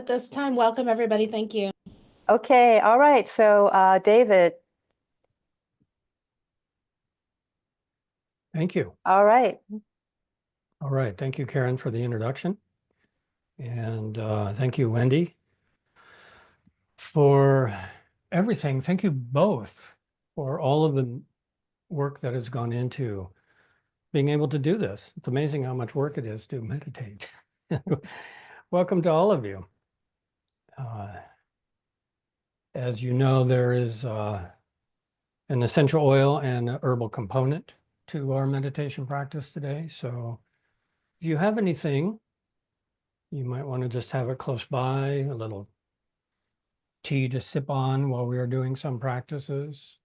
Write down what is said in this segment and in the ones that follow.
at this time. Welcome, everybody. Thank you. Okay, all right. So, David, Thank you. all right. All right. Thank you, Karen, for the introduction. And thank you, Wendy, for everything. Thank you both for all of the work that has gone into being able to do this. It's amazing how much work it is to meditate. Welcome to all of you. As you know, there is an essential oil and herbal component to our meditation practice today. So if you have anything, you might want to just have it close by, a little tea to sip on while we are doing some practices,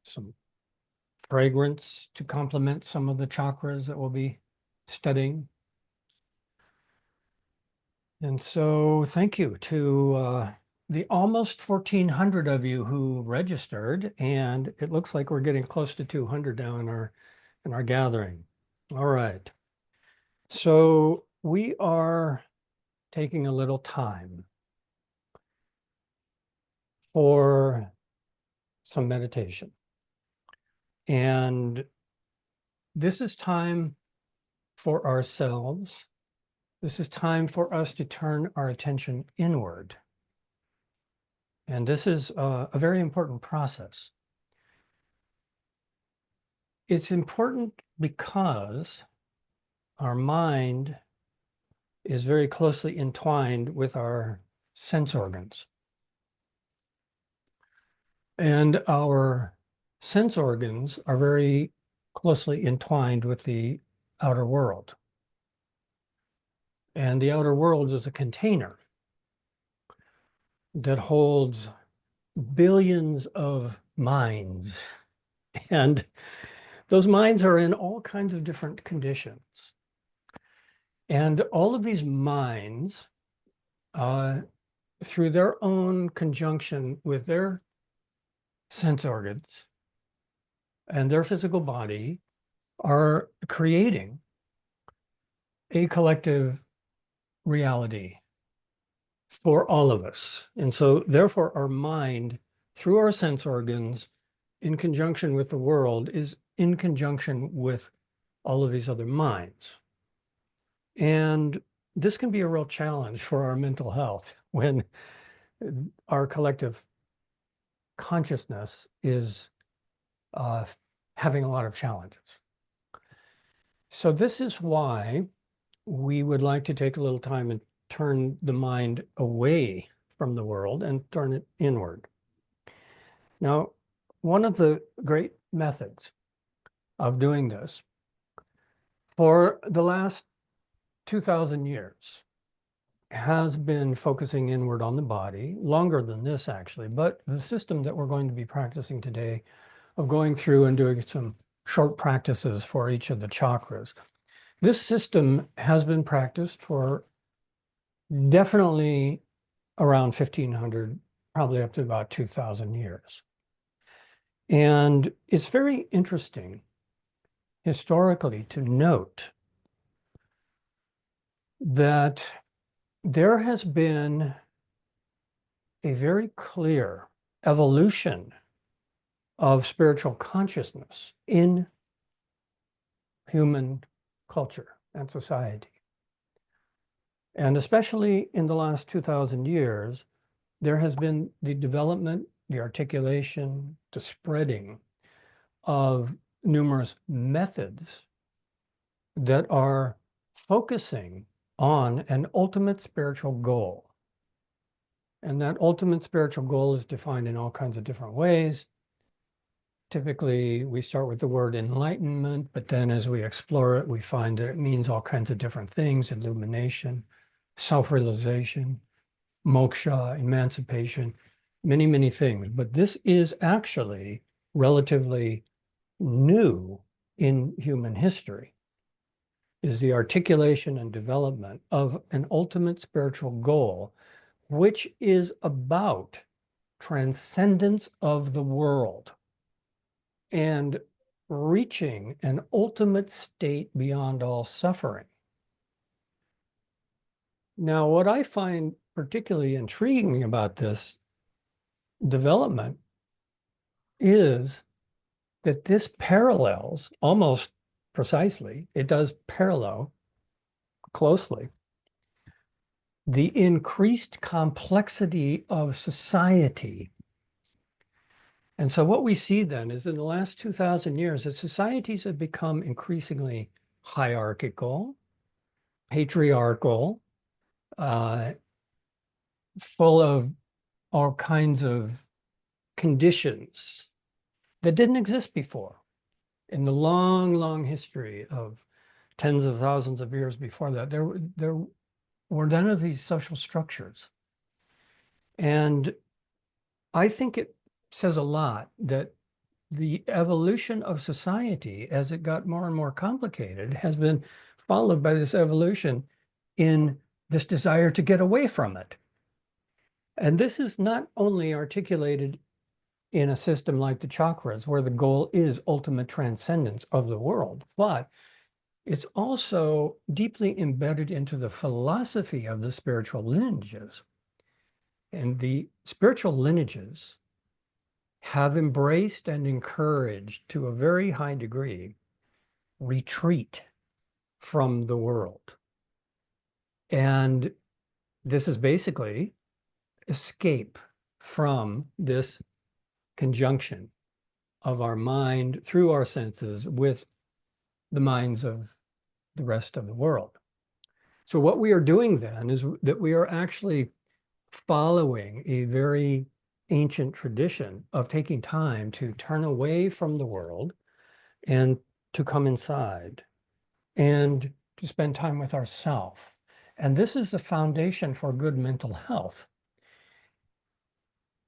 some fragrance to complement some of the chakras that we'll be studying. And so thank you to the almost 1,400 of you who registered, and it looks like we're getting close to 200 now in our gathering. All right. So we are taking a little time for some meditation. And this is time for ourselves. This is time for us to turn our attention inward. And this is a very important process. It's important because our mind is very closely entwined with our sense organs. And our sense organs are very closely entwined with the outer world. And the outer world is a container that holds billions of minds. And those minds are in all kinds of different conditions. And all of these minds, through their own conjunction with their sense organs and their physical body, are creating a collective reality for all of us. And so therefore our mind, through our sense organs, in conjunction with the world, is in conjunction with all of these other minds. And this can be a real challenge for our mental health when our collective consciousness is having a lot of challenges. So this is why we would like to take a little time and turn the mind away from the world and turn it inward. Now, one of the great methods of doing this for the last 2,000 years has been focusing inward on the body, longer than this actually, but the system that we're going to be practicing today of going through and doing some short practices for each of the chakras. This system has been practiced for definitely around 1,500, probably up to about 2,000 years. And it's very interesting historically to note that there has been a very clear evolution of spiritual consciousness in human culture and society. And especially in the last 2,000 years, there has been the development, the articulation, the spreading of numerous methods that are focusing on an ultimate spiritual goal. And that ultimate spiritual goal is defined in all kinds of different ways. Typically, we start with the word enlightenment, but then as we explore it, we find that it means all kinds of different things: illumination, self-realization, moksha, emancipation, many, many things. But this is actually relatively new in human history, is the articulation and development of an ultimate spiritual goal, which is about transcendence of the world and reaching an ultimate state beyond all suffering. Now, what I find particularly intriguing about this development is that this parallels almost precisely, it does parallel closely the increased complexity of society. And so what we see then is in the last 2,000 years, that societies have become increasingly hierarchical, patriarchal, full of all kinds of conditions that didn't exist before. In the long, long history of tens of thousands of years before that, there were none of these social structures. And I think it says a lot that the evolution of society, as it got more and more complicated, has been followed by this evolution in this desire to get away from it. And this is not only articulated in a system like the chakras, where the goal is ultimate transcendence of the world, but it's also deeply embedded into the philosophy of the spiritual lineages. And the spiritual lineages have embraced and encouraged, to a very high degree, retreat from the world. And this is basically escape from this conjunction of our mind through our senses with the minds of the rest of the world. So what we are doing then is that we are actually following a very ancient tradition of taking time to turn away from the world and to come inside and to spend time with ourselves. And this is the foundation for good mental health.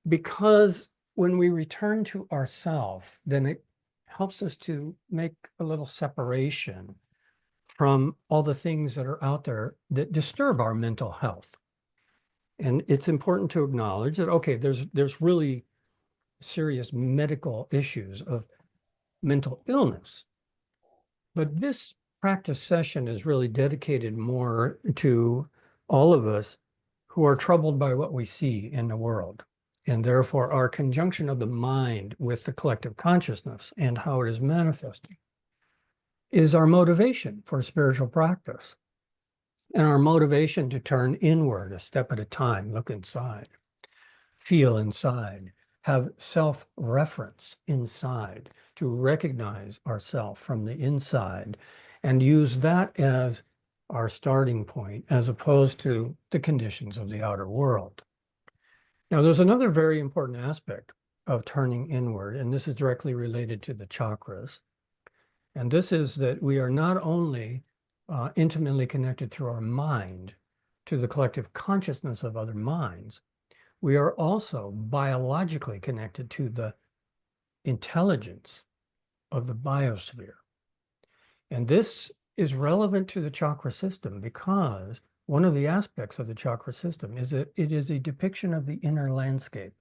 Because when we return to ourselves, then it helps us to make a little separation from all the things that are out there that disturb our mental health. And it's important to acknowledge that, okay, there's really serious medical issues of mental illness. But this practice session is really dedicated more to all of us who are troubled by what we see in the world. And therefore, our conjunction of the mind with the collective consciousness and how it is manifesting is our motivation for spiritual practice. And our motivation to turn inward a step at a time, look inside, feel inside, have self-reference inside, to recognize ourselves from the inside and use that as our starting point, as opposed to the conditions of the outer world. Now, there's another very important aspect of turning inward, and this is directly related to the chakras. And this is that we are not only intimately connected through our mind to the collective consciousness of other minds, we are also biologically connected to the intelligence of the biosphere. And this is relevant to the chakra system because one of the aspects of the chakra system is that it is a depiction of the inner landscape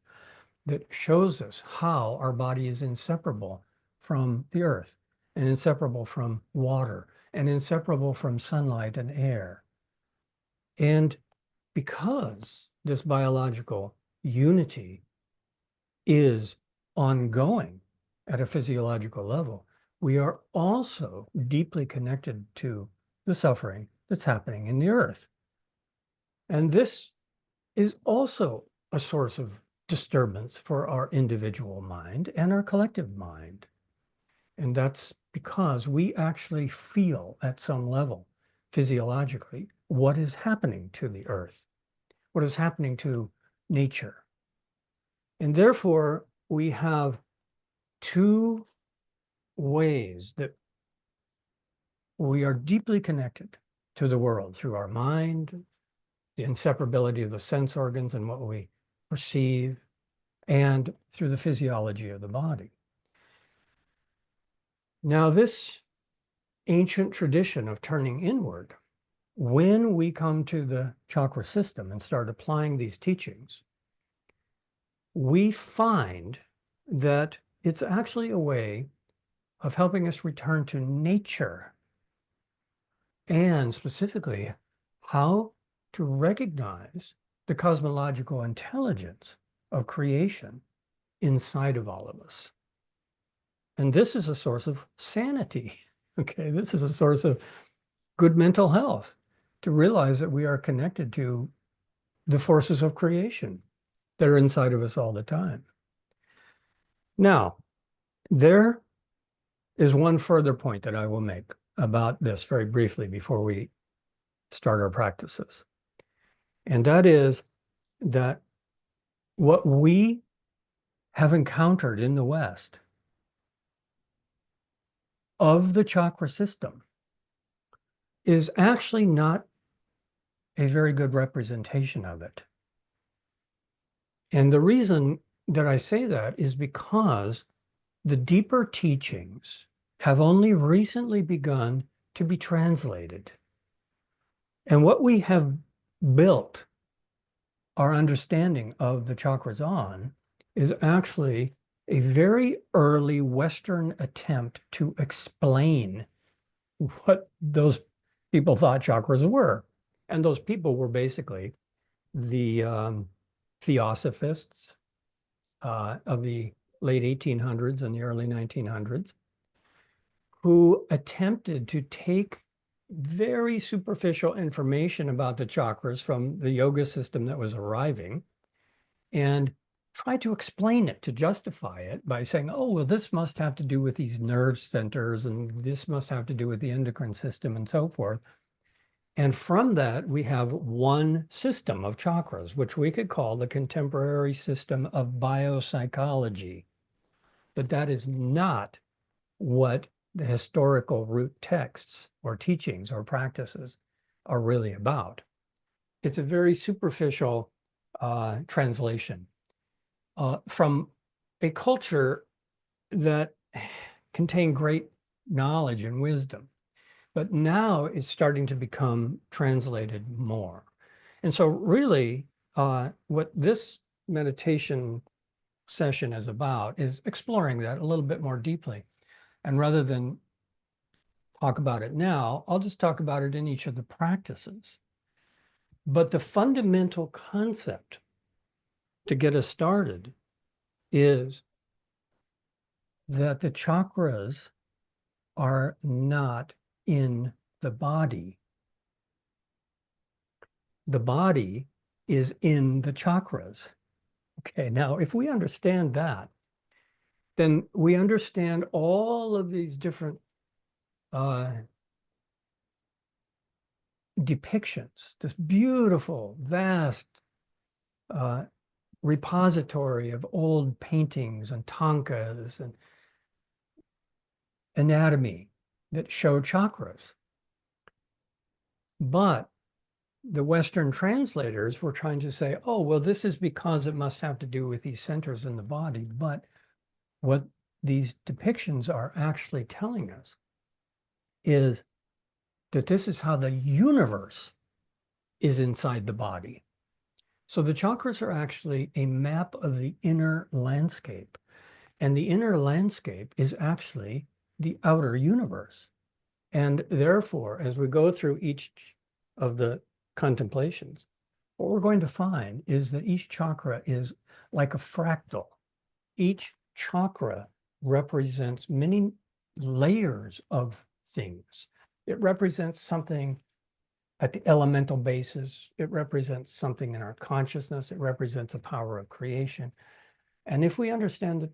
that shows us how our body is inseparable from the earth, and inseparable from water, and inseparable from sunlight and air. And because this biological unity is ongoing at a physiological level, we are also deeply connected to the suffering that's happening in the earth. And this is also a source of disturbance for our individual mind and our collective mind. And that's because we actually feel at some level, physiologically, what is happening to the earth, what is happening to nature. And therefore, we have two ways that we are deeply connected to the world: through our mind, the inseparability of the sense organs and what we perceive, and through the physiology of the body. Now, this ancient tradition of turning inward, when we come to the chakra system and start applying these teachings, we find that it's actually a way of helping us return to nature, and specifically how to recognize the cosmological intelligence of creation inside of all of us. And this is a source of sanity. Okay, this is a source of good mental health, to realize that we are connected to the forces of creation that are inside of us all the time. Now, there is one further point that I will make about this very briefly before we start our practices. And that is that what we have encountered in the West of the chakra system is actually not a very good representation of it. And the reason that I say that is because the deeper teachings have only recently begun to be translated. And what we have built our understanding of the chakras on is actually a very early Western attempt to explain what those people thought chakras were. And those people were basically the theosophists of the late 1800s and the early 1900s, who attempted to take very superficial information about the chakras from the yoga system that was arriving and try to explain it, to justify it by saying, oh, well, this must have to do with these nerve centers, and this must have to do with the endocrine system, and so forth. And from that, we have one system of chakras, which we could call the contemporary system of biopsychology. But that is not what the historical root texts or teachings or practices are really about. It's a very superficial translation from a culture that contained great knowledge and wisdom. But now it's starting to become translated more. And so really what this meditation session is about is exploring that a little bit more deeply. And rather than talk about it now, I'll just talk about it in each of the practices. But the fundamental concept to get us started is that the chakras are not in the body. The body is in the chakras. Okay, now if we understand that, then we understand all of these different depictions, this beautiful, vast repository of old paintings and tankas and anatomy that show chakras. But the Western translators were trying to say, oh, well, this is because it must have to do with these centers in the body. But what these depictions are actually telling us is that this is how the universe is inside the body. So the chakras are actually a map of the inner landscape. And the inner landscape is actually the outer universe. And therefore, as we go through each of the contemplations, what we're going to find is that each chakra is like a fractal. Each chakra represents many layers of things. It represents something at the elemental basis. It represents something in our consciousness. It represents a power of creation. And if we understand that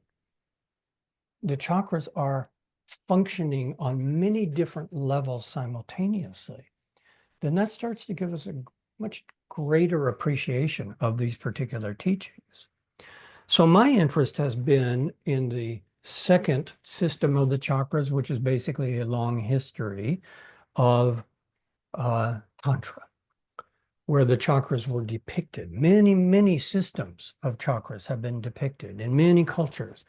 the chakras are functioning on many different levels simultaneously, then that starts to give us a much greater appreciation of these particular teachings. So my interest has been in the second system of the chakras, which is basically a long history of Tantra, where the chakras were depicted. Many, many systems of chakras have been depicted in many cultures.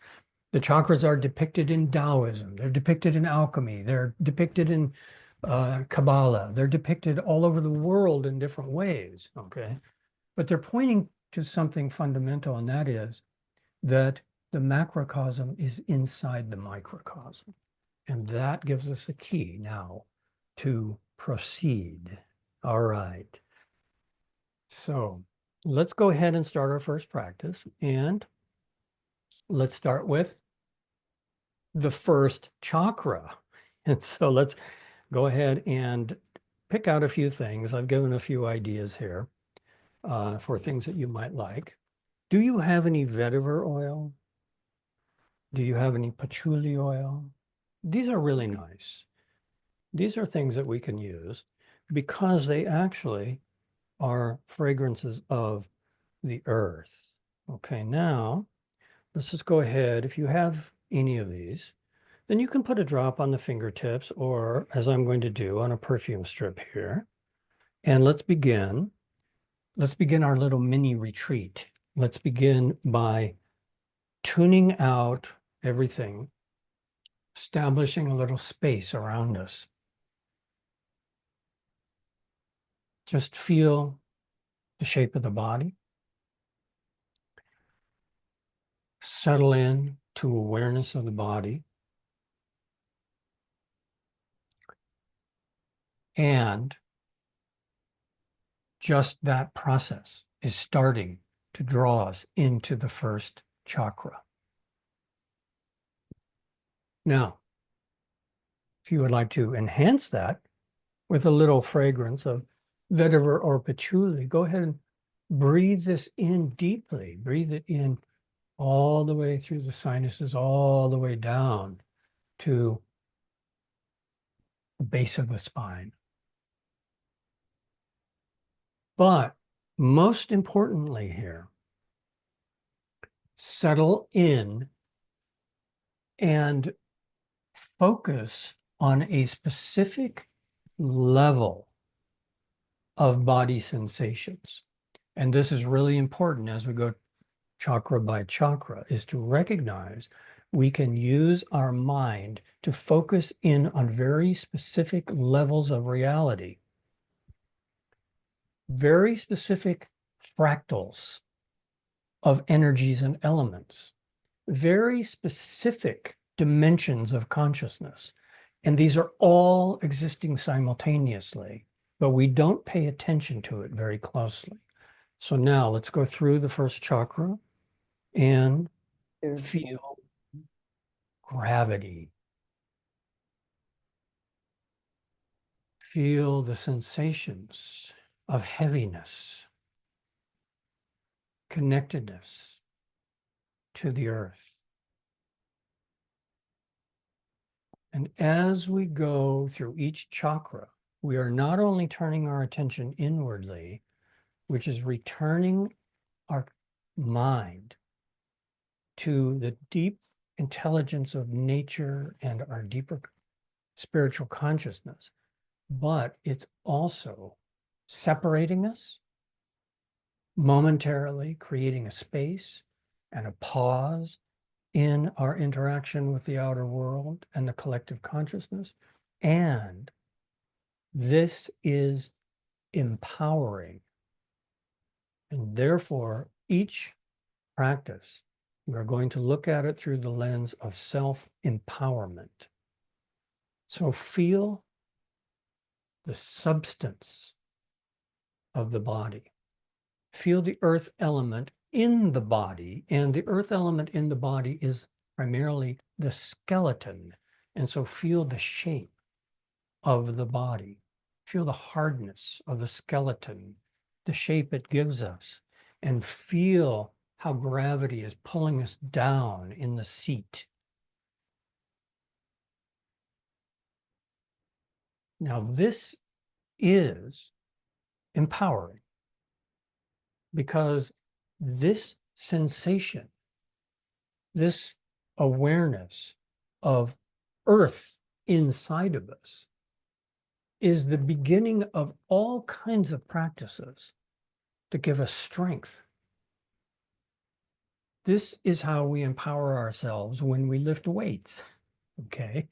The chakras are depicted in Taoism. They're depicted in alchemy. They're depicted in Kabbalah. They're depicted all over the world in different ways, okay? But they're pointing to something fundamental, and that is that the macrocosm is inside the microcosm. And that gives us a key now to proceed. All right. So let's go ahead and start our first practice. And let's start with the first chakra. And so let's go ahead and pick out a few things. I've given a few ideas here for things that you might like. Do you have any vetiver oil? Do you have any patchouli oil? These are really nice. These are things that we can use because they actually are fragrances of the earth. Okay, now let's just go ahead. If you have any of these, then you can put a drop on the fingertips or, as I'm going to do, on a perfume strip here. And let's begin. Let's begin our little mini retreat. Let's begin by tuning out everything, establishing a little space around us. Just feel the shape of the body. Settle in to awareness of the body. And just that process is starting to draw us into the first chakra. Now, if you would like to enhance that with a little fragrance of vetiver or patchouli, go ahead and breathe this in deeply. Breathe it in all the way through the sinuses, all the way down to the base of the spine. But most importantly here, settle in and focus on a specific level of body sensations. And this is really important as we go chakra by chakra, is to recognize we can use our mind to focus in on very specific levels of reality, very specific fractals of energies and elements, very specific dimensions of consciousness. And these are all existing simultaneously, but we don't pay attention to it very closely. So now let's go through the first chakra and feel gravity. Feel the sensations of heaviness, connectedness to the earth. And as we go through each chakra, we are not only turning our attention inwardly, which is returning our mind to the deep intelligence of nature and our deeper spiritual consciousness, but it's also separating us momentarily, creating a space and a pause in our interaction with the outer world and the collective consciousness. And this is empowering. And therefore, each practice, we're going to look at it through the lens of self-empowerment. So feel the substance of the body. Feel the earth element in the body, and the earth element in the body is primarily the skeleton. And so feel the shape of the body. Feel the hardness of the skeleton, the shape it gives us, and feel how gravity is pulling us down in the seat. Now, this is empowering because this sensation, this awareness of earth inside of us is the beginning of all kinds of practices to give us strength. This is how we empower ourselves when we lift weights, okay?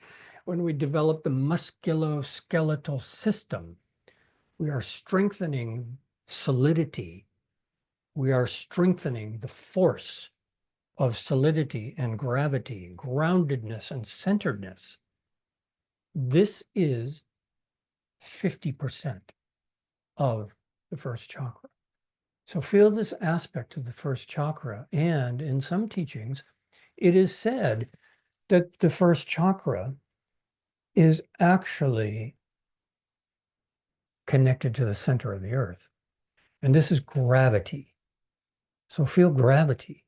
When we develop the musculoskeletal system, we are strengthening solidity. We are strengthening the force of solidity and gravity, groundedness and centeredness. This is 50% of the first chakra. So feel this aspect of the first chakra. And in some teachings, it is said that the first chakra is actually connected to the center of the earth. And this is gravity. So feel gravity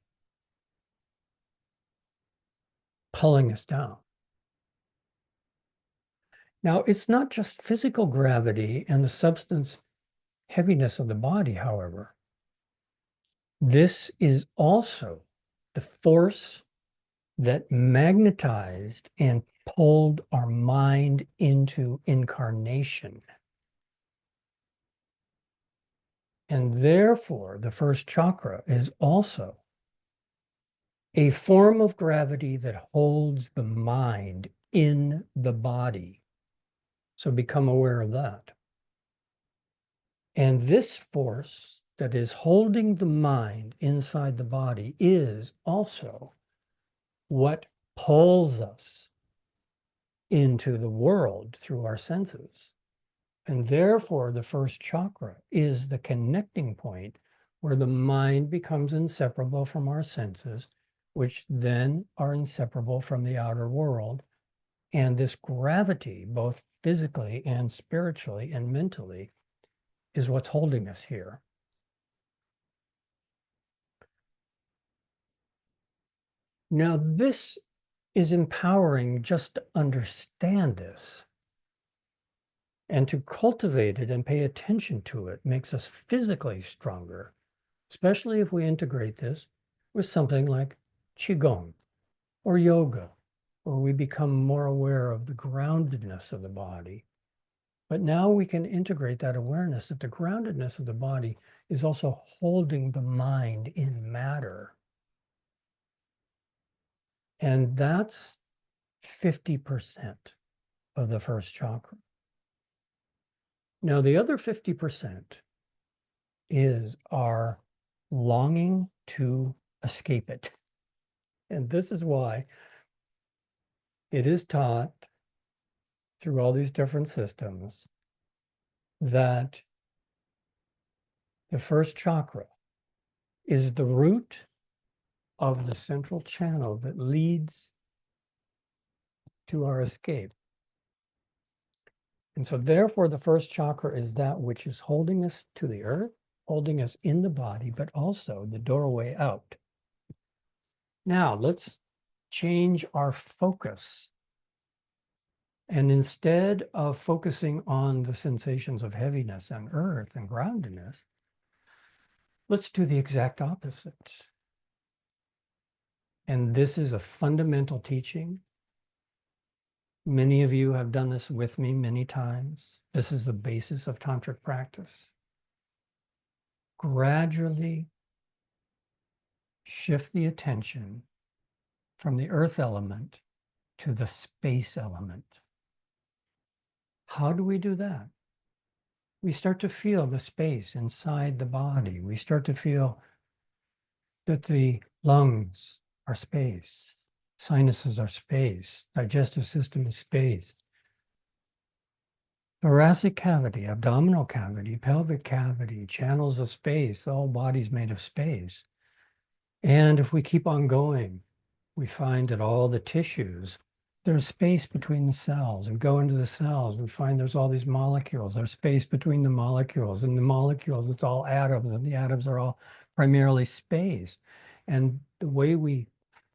pulling us down. Now, it's not just physical gravity and the substance heaviness of the body, however. This is also the force that magnetized and pulled our mind into incarnation. And therefore, the first chakra is also a form of gravity that holds the mind in the body. So become aware of that. And this force that is holding the mind inside the body is also what pulls us into the world through our senses. And therefore, the first chakra is the connecting point where the mind becomes inseparable from our senses, which then are inseparable from the outer world. And this gravity, both physically and spiritually and mentally, is what's holding us here. Now, this is empowering just to understand this. And to cultivate it and pay attention to it makes us physically stronger, especially if we integrate this with something like Qigong or yoga, where we become more aware of the groundedness of the body. But now we can integrate that awareness that the groundedness of the body is also holding the mind in matter. And that's 50% of the first chakra. Now, the other 50% is our longing to escape it. And this is why it is taught through all these different systems that the first chakra is the root of the central channel that leads to our escape. And so therefore, the first chakra is that which is holding us to the earth, holding us in the body, but also the doorway out. Now, let's change our focus. And instead of focusing on the sensations of heaviness and earth and groundedness, let's do the exact opposite. And this is a fundamental teaching. Many of you have done this with me many times. This is the basis of tantric practice. Gradually shift the attention from the earth element to the space element. How do we do that? We start to feel the space inside the body. We start to feel that the lungs are space, sinuses are space, digestive system is space. Thoracic cavity, abdominal cavity, pelvic cavity, channels of space, the whole body's made of space. And if we keep on going, we find that all the tissues, there's space between the cells. We go into the cells, we find there's all these molecules. There's space between the molecules. And the molecules, it's all atoms, and the atoms are all primarily space. And the way we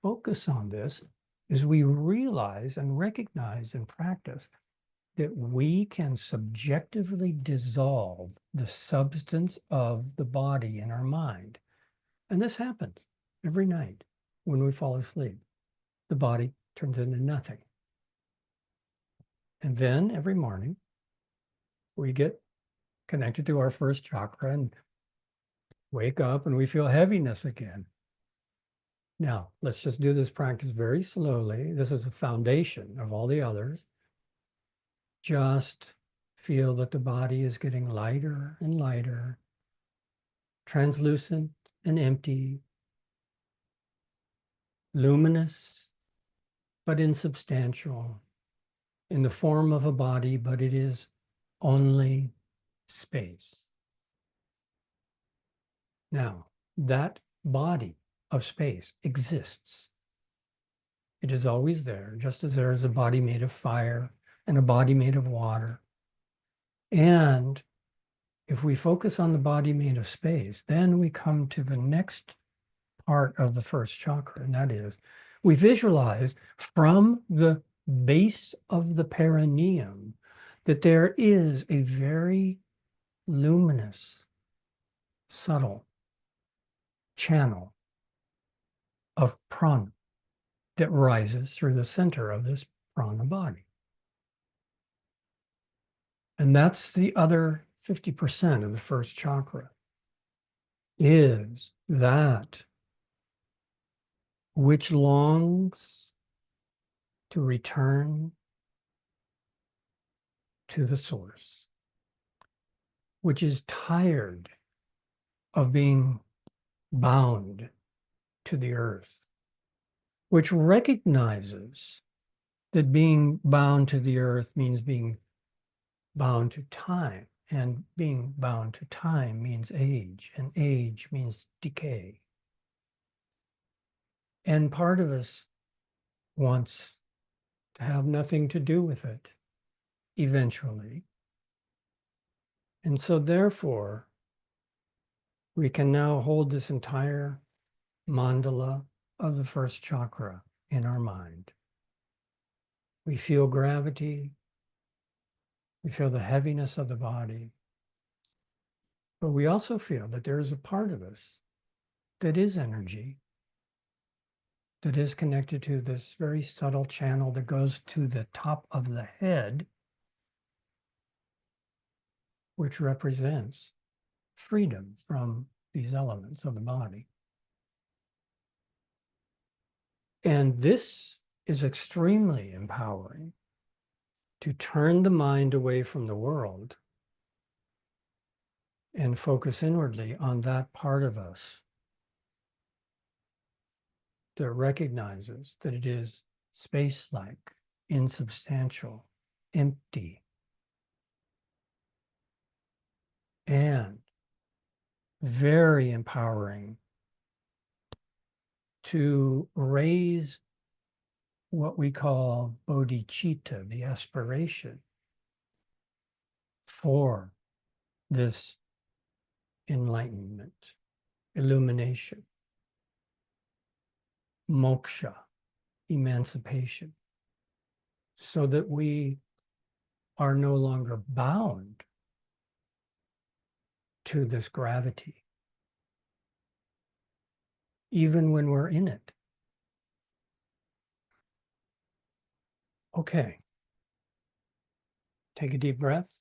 focus on this is we realize and recognize and practice that we can subjectively dissolve the substance of the body in our mind. And this happens every night when we fall asleep. The body turns into nothing. And then every morning, we get connected to our first chakra and wake up and we feel heaviness again. Now, let's just do this practice very slowly. This is the foundation of all the others. Just feel that the body is getting lighter and lighter, translucent and empty, luminous, but insubstantial, in the form of a body, but it is only space. Now, that body of space exists. It is always there, just as there is a body made of fire and a body made of water. And if we focus on the body made of space, then we come to the next part of the first chakra, and that is we visualize from the base of the perineum that there is a very luminous, subtle channel of prana that rises through the center of this prana body. And that's the other 50% of the first chakra, is that which longs to return to the source, which is tired of being bound to the earth, which recognizes that being bound to the earth means being bound to time, and being bound to time means age, and age means decay. And part of us wants to have nothing to do with it eventually. And so therefore, we can now hold this entire mandala of the first chakra in our mind. We feel gravity, we feel the heaviness of the body, but we also feel that there is a part of us that is energy, that is connected to this very subtle channel that goes to the top of the head, which represents freedom from these elements of the body. And this is extremely empowering, to turn the mind away from the world and focus inwardly on that part of us that recognizes that it is space-like, insubstantial, empty, and very empowering to raise what we call bodhicitta, the aspiration for this enlightenment, illumination, moksha, emancipation, so that we are no longer bound to this gravity, even when we're in it. Okay. Take a deep breath.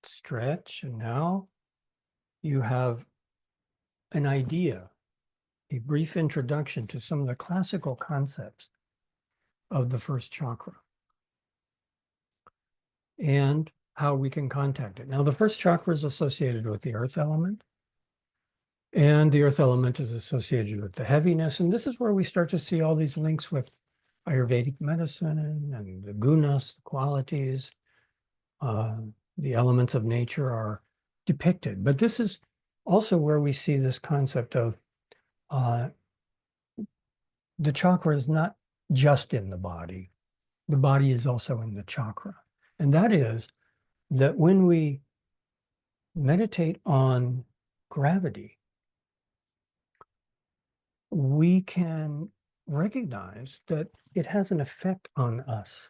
Stretch, and now you have an idea, a brief introduction to some of the classical concepts of the first chakra and how we can contact it. Now, the first chakra is associated with the earth element, and the earth element is associated with the heaviness. And this is where we start to see all these links with Ayurvedic medicine and the gunas, the qualities, the elements of nature are depicted. But this is also where we see this concept of the chakra is not just in the body is also in the chakra. And that is that when we meditate on gravity, we can recognize that it has an effect on us,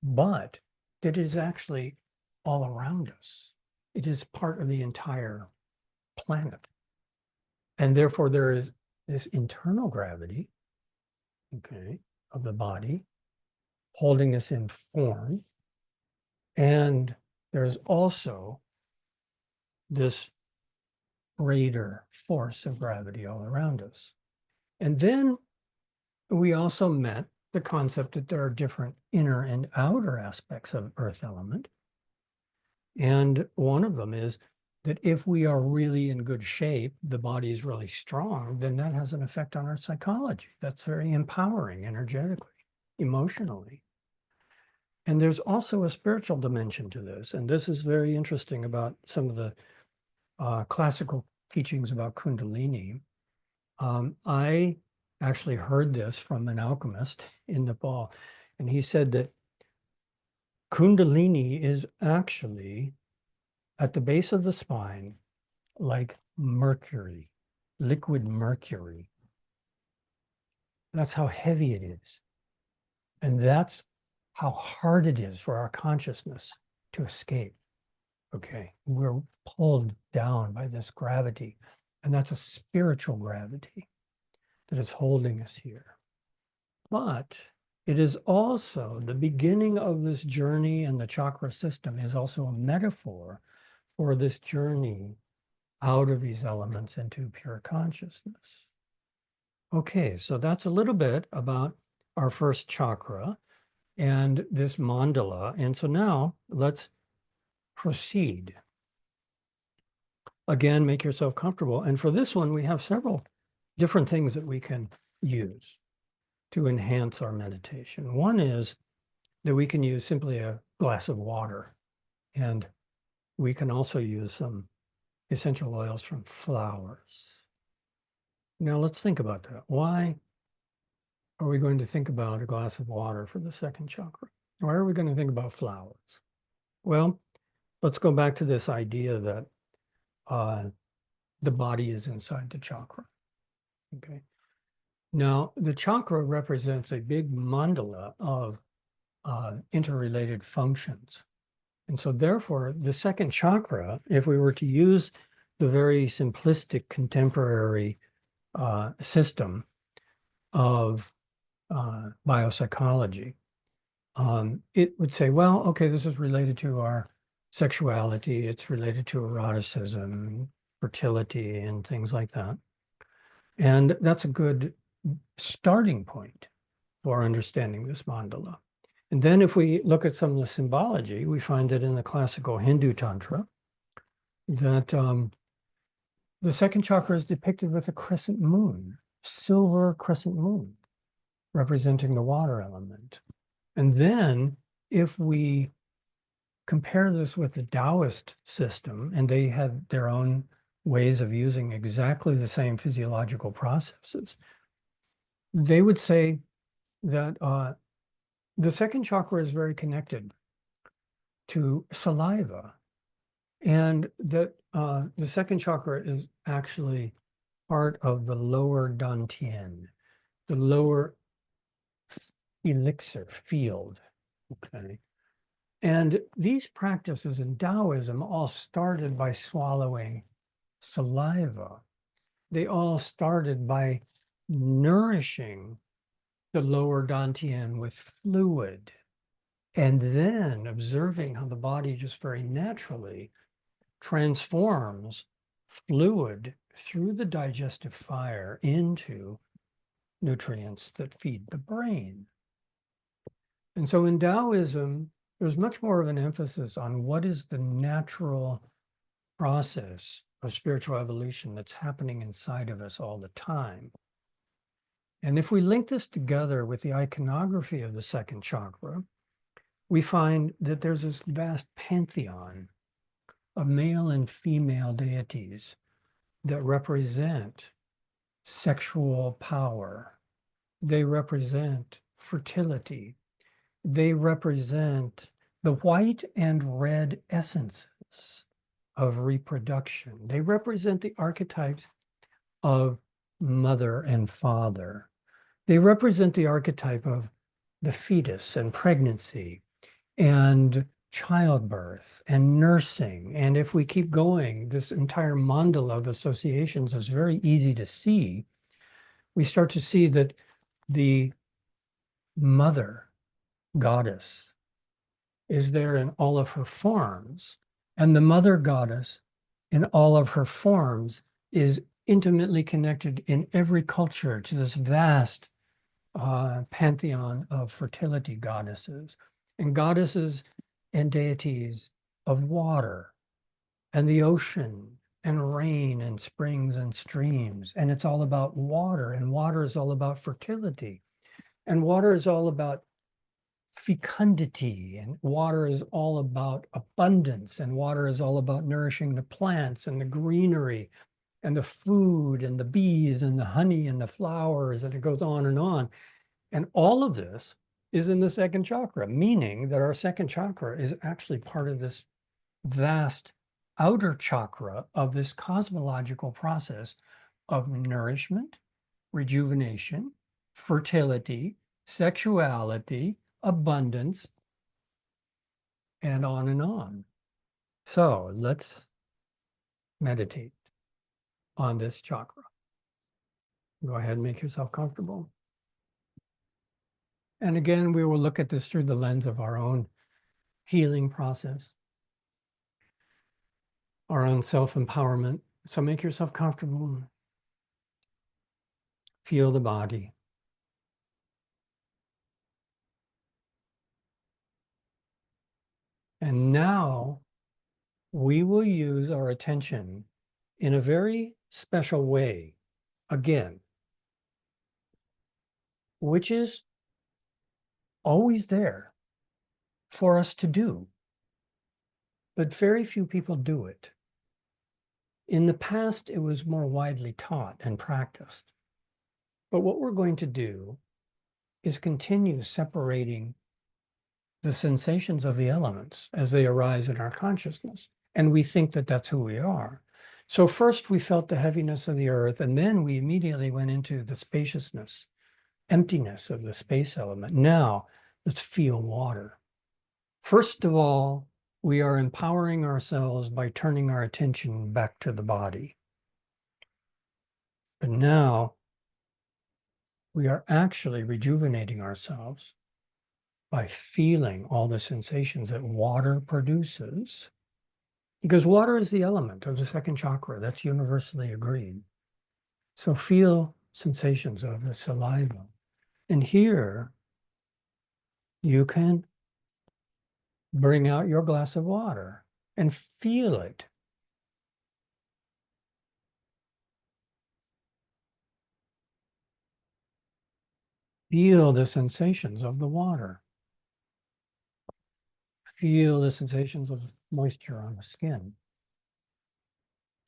but that it is actually all around us. It is part of the entire planet. And therefore there is this internal gravity, okay, of the body holding us in form. And there's also this greater force of gravity all around us. And then we also met the concept that there are different inner and outer aspects of earth element. And one of them is that if we are really in good shape, the body is really strong, then that has an effect on our psychology. That's very empowering energetically, emotionally. And there's also a spiritual dimension to this. And this is very interesting about some of the classical teachings about Kundalini. I actually heard this from an alchemist in Nepal, and he said that Kundalini is actually at the base of the spine, like mercury, liquid mercury. That's how heavy it is. And that's how hard it is for our consciousness to escape. Okay, we're pulled down by this gravity, and that's a spiritual gravity that is holding us here. But it is also the beginning of this journey, and the chakra system is also a metaphor for this journey out of these elements into pure consciousness. Okay, so that's a little bit about our first chakra and this mandala. And so now let's proceed. Again, make yourself comfortable. And for this one, we have several different things that we can use to enhance our meditation. One is that we can use simply a glass of water, and we can also use some essential oils from flowers. Now let's think about that. Why are we going to think about a glass of water for the second chakra? Why are we going to think about flowers? Well, let's go back to this idea that the body is inside the chakra. Okay. Now, the chakra represents a big mandala of interrelated functions. And so therefore, the second chakra, if we were to use the very simplistic contemporary system of biopsychology, it would say, well, okay, this is related to our sexuality, it's related to eroticism, fertility, and things like that. And that's a good starting point for understanding this mandala. And then if we look at some of the symbology, we find that in the classical Hindu Tantra, that the second chakra is depicted with a crescent moon, silver crescent moon, representing the water element. And then if we compare this with the Taoist system, and they had their own ways of using exactly the same physiological processes, they would say that the second chakra is very connected to saliva, and that the second chakra is actually part of the lower dantian, the lower elixir field. Okay. And these practices in Taoism all started by swallowing saliva. They all started by nourishing the lower dantian with fluid, and then observing how the body just very naturally transforms fluid through the digestive fire into nutrients that feed the brain. And so in Taoism, there's much more of an emphasis on what is the natural process of spiritual evolution that's happening inside of us all the time. And if we link this together with the iconography of the second chakra, we find that there's this vast pantheon of male and female deities that represent sexual power. They represent fertility. They represent the white and red essences of reproduction. They represent the archetypes of mother and father. They represent the archetype of the fetus and pregnancy and childbirth and nursing. And if we keep going, this entire mandala of associations is very easy to see. We start to see that the mother goddess is there in all of her forms, and the mother goddess in all of her forms is intimately connected in every culture to this vast pantheon of fertility goddesses and deities of water and the ocean and rain and springs and streams. And it's all about water, and water is all about fertility, and water is all about fecundity, and water is all about abundance, and water is all about nourishing the plants and the greenery and the food and the bees and the honey and the flowers, and it goes on and on. And all of this is in the second chakra, meaning that our second chakra is actually part of this vast outer chakra of this cosmological process of nourishment, rejuvenation, fertility, sexuality, abundance, and on and on. So let's meditate on this chakra. Go ahead and make yourself comfortable. And again, we will look at this through the lens of our own healing process, our own self-empowerment. So make yourself comfortable. Feel the body. And now we will use our attention in a very special way, again, which is always there for us to do, but very few people do it. In the past, it was more widely taught and practiced. But what we're going to do is continue separating the sensations of the elements as they arise in our consciousness. And we think that that's who we are. So first we felt the heaviness of the earth, and then we immediately went into the spaciousness, emptiness of the space element. Now let's feel water. First of all, we are empowering ourselves by turning our attention back to the body. But now we are actually rejuvenating ourselves by feeling all the sensations that water produces, because water is the element of the second chakra. That's universally agreed. So feel sensations of the saliva. And here you can bring out your glass of water and feel it. Feel the sensations of the water. Feel the sensations of moisture on the skin.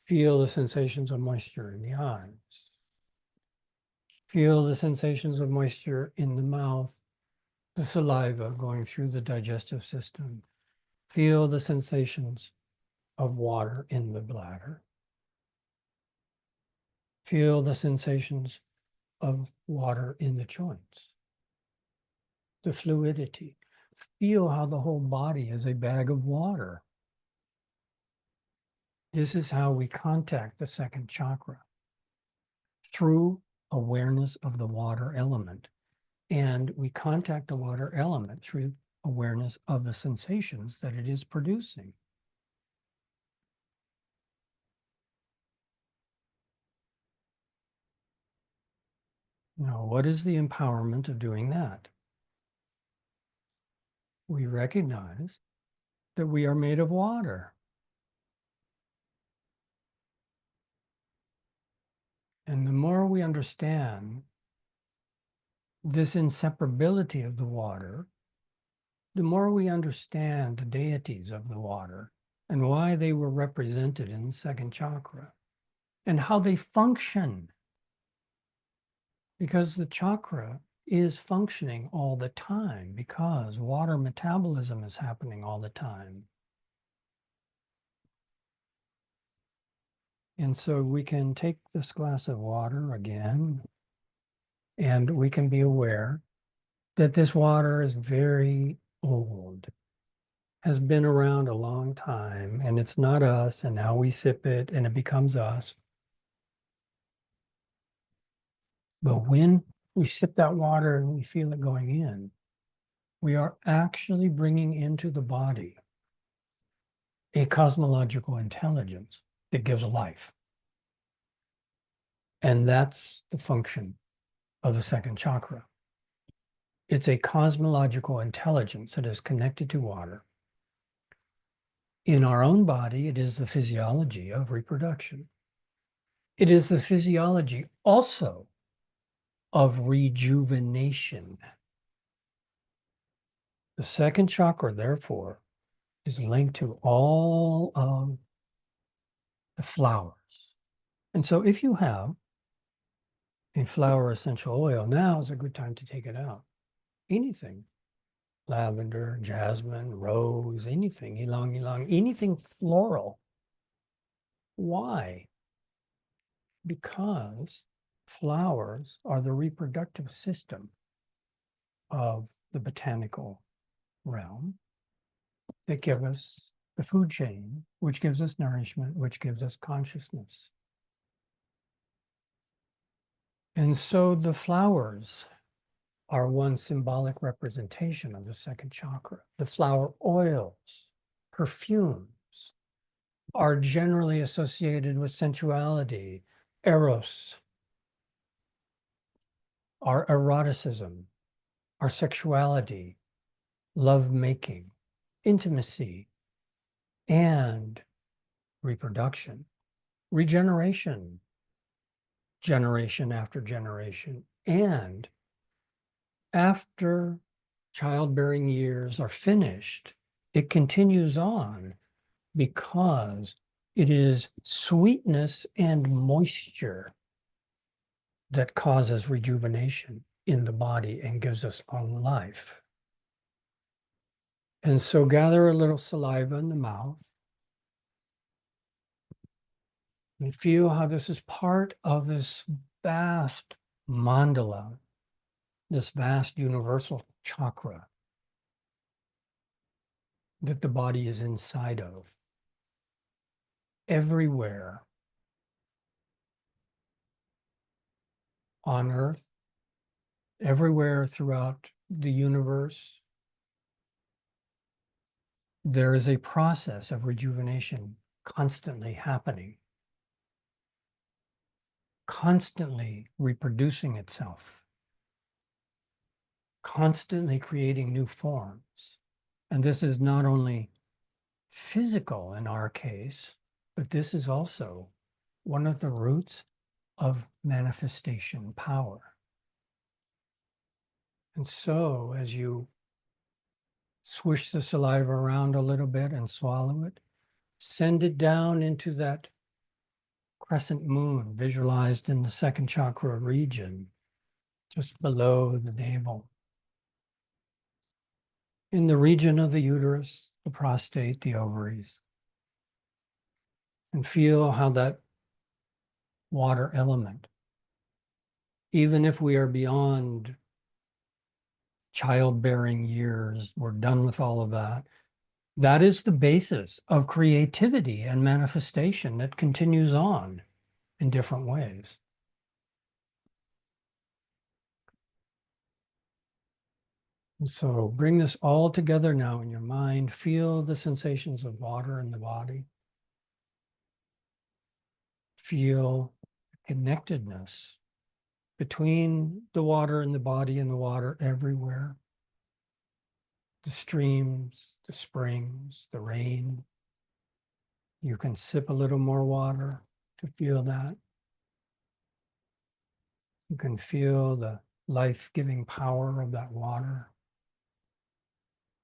Feel the sensations of moisture in the eyes. Feel the sensations of moisture in the mouth, the saliva going through the digestive system. Feel the sensations of water in the bladder. Feel the sensations of water in the joints, the fluidity. Feel how the whole body is a bag of water. This is how we contact the second chakra, through awareness of the water element. And we contact the water element through awareness of the sensations that it is producing. Now, what is the empowerment of doing that? We recognize that we are made of water. And the more we understand this inseparability of the water, the more we understand the deities of the water and why they were represented in the second chakra and how they function. Because the chakra is functioning all the time, because water metabolism is happening all the time. And so we can take this glass of water again, and we can be aware that this water is very old, has been around a long time, and it's not us, and now we sip it and it becomes us. But when we sip that water and we feel it going in, we are actually bringing into the body a cosmological intelligence that gives life. And that's the function of the second chakra. It's a cosmological intelligence that is connected to water. In our own body, it is the physiology of reproduction. It is the physiology also of rejuvenation. The second chakra, therefore, is linked to all of the flowers. And so if you have a flower essential oil, now is a good time to take it out. Anything, lavender, jasmine, rose, anything, ylang ylang, anything floral. Why? Because flowers are the reproductive system of the botanical realm that give us the food chain, which gives us nourishment, which gives us consciousness. And so the flowers are one symbolic representation of the second chakra. The flower oils, perfumes, are generally associated with sensuality, eros, our eroticism, our sexuality, love-making, intimacy, and reproduction, regeneration, generation after generation. And after childbearing years are finished, it continues on because it is sweetness and moisture that causes rejuvenation in the body and gives us long life. And so gather a little saliva in the mouth and feel how this is part of this vast mandala, this vast universal chakra that the body is inside of. Everywhere on earth, everywhere throughout the universe, there is a process of rejuvenation constantly happening, constantly reproducing itself, constantly creating new forms. And this is not only physical in our case, but this is also one of the roots of manifestation power. And so as you swish the saliva around a little bit and swallow it, send it down into that crescent moon visualized in the second chakra region, just below the navel. In the region of the uterus, the prostate, the ovaries. And feel how that water element, even if we are beyond childbearing years, we're done with all of that. That is the basis of creativity and manifestation that continues on in different ways. And so bring this all together now in your mind. Feel the sensations of water in the body. Feel connectedness between the water and the body and the water everywhere. The streams, the springs, the rain. You can sip a little more water to feel that. You can feel the life-giving power of that water.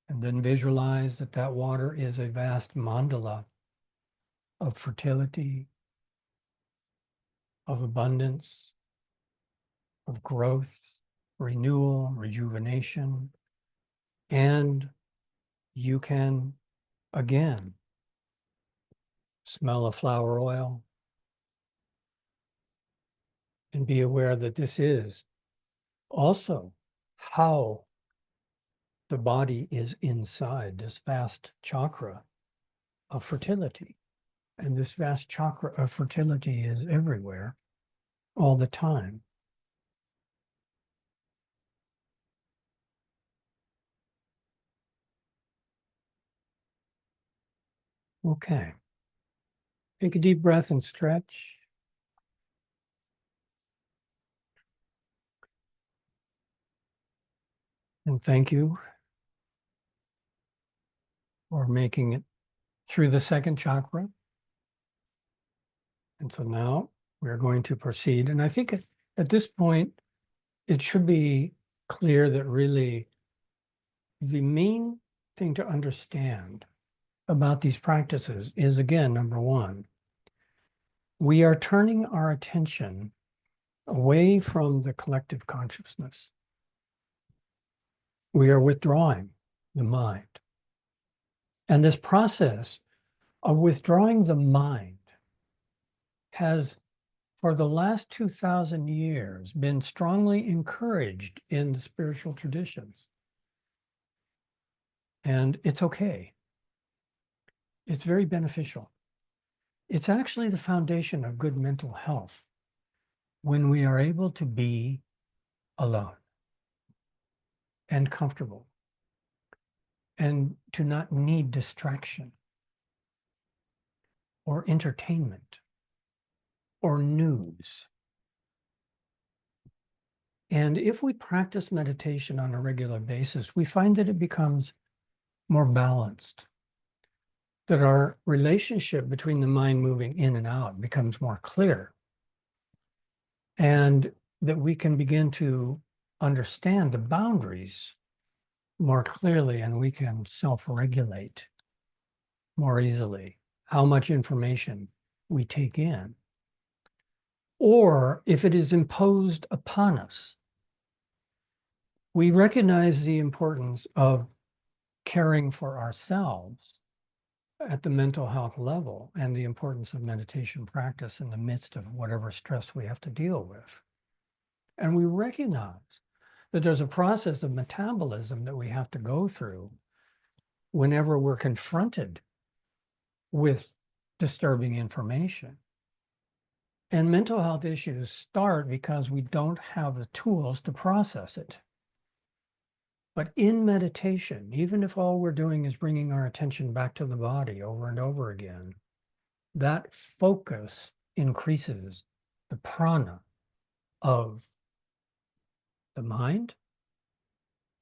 And then visualize that that water is a vast mandala of fertility, of abundance, of growth, renewal, rejuvenation. And you can, again, smell a flower oil and be aware that this is also how the body is inside this vast chakra of fertility. And this vast chakra of fertility is everywhere, all the time. Okay. Take a deep breath and stretch. And thank you for making it through the second chakra. And so now we're going to proceed. And I think at this point, it should be clear that really the main thing to understand about these practices is, again, number one, we are turning our attention away from the collective consciousness. We are withdrawing the mind. And this process of withdrawing the mind has, for the last 2,000 years, been strongly encouraged in the spiritual traditions. And it's okay. It's very beneficial. It's actually the foundation of good mental health when we are able to be alone and comfortable and to not need distraction or entertainment or news. And if we practice meditation on a regular basis, we find that it becomes more balanced, that our relationship between the mind moving in and out becomes more clear, and that we can begin to understand the boundaries more clearly, and we can self-regulate more easily how much information we take in. Or if it is imposed upon us, we recognize the importance of caring for ourselves at the mental health level and the importance of meditation practice in the midst of whatever stress we have to deal with. And we recognize that there's a process of metabolism that we have to go through whenever we're confronted with disturbing information. And mental health issues start because we don't have the tools to process it. But in meditation, even if all we're doing is bringing our attention back to the body over and over again, that focus increases the prana of the mind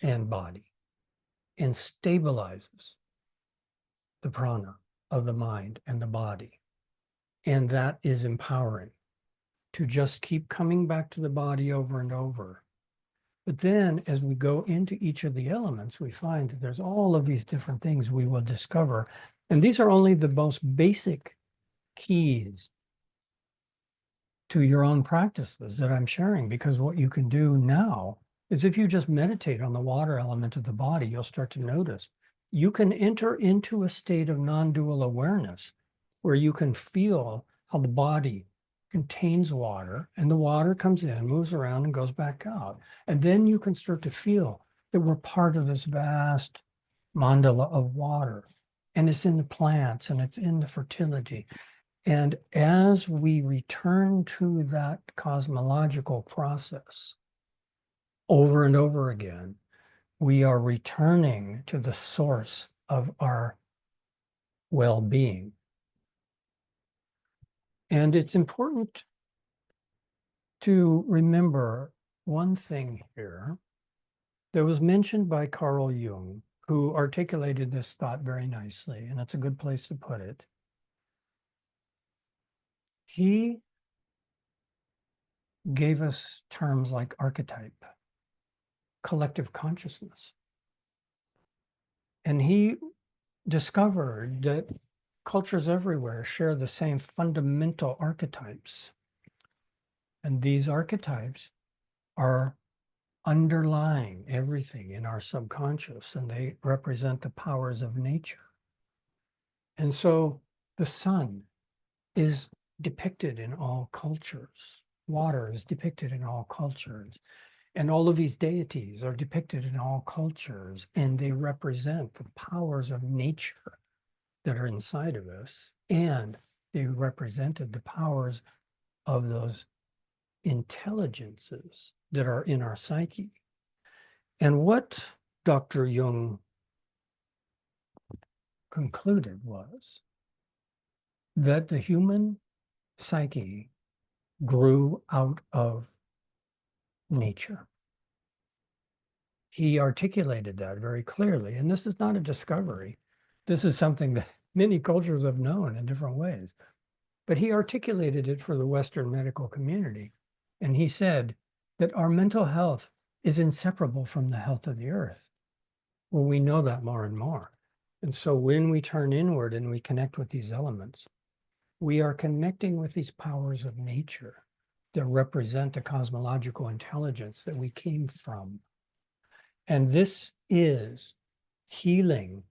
and body and stabilizes the prana of the mind and the body. And that is empowering to just keep coming back to the body over and over. But then as we go into each of the elements, we find that there's all of these different things we will discover. And these are only the most basic keys to your own practices that I'm sharing, because what you can do now is if you just meditate on the water element of the body, you'll start to notice you can enter into a state of non-dual awareness where you can feel how the body contains water, and the water comes in, moves around, and goes back out. And then you can start to feel that we're part of this vast mandala of water, and it's in the plants, and it's in the fertility. And as we return to that cosmological process over and over again, we are returning to the source of our well-being. And it's important to remember one thing here that was mentioned by Carl Jung, who articulated this thought very nicely, and it's a good place to put it. He gave us terms like archetype, collective consciousness. And he discovered that cultures everywhere share the same fundamental archetypes. And these archetypes are underlying everything in our subconscious, and they represent the powers of nature. And so the sun is depicted in all cultures. Water is depicted in all cultures. And all of these deities are depicted in all cultures, and they represent the powers of nature that are inside of us, and they represented the powers of those intelligences that are in our psyche. And what Dr. Jung concluded was that the human psyche grew out of nature. He articulated that very clearly, and this is not a discovery. This is something that many cultures have known in different ways. But he articulated it for the Western medical community. And he said that our mental health is inseparable from the health of the earth. Well, we know that more and more. And so when we turn inward and we connect with these elements, we are connecting with these powers of nature that represent the cosmological intelligence that we came from. And this is healing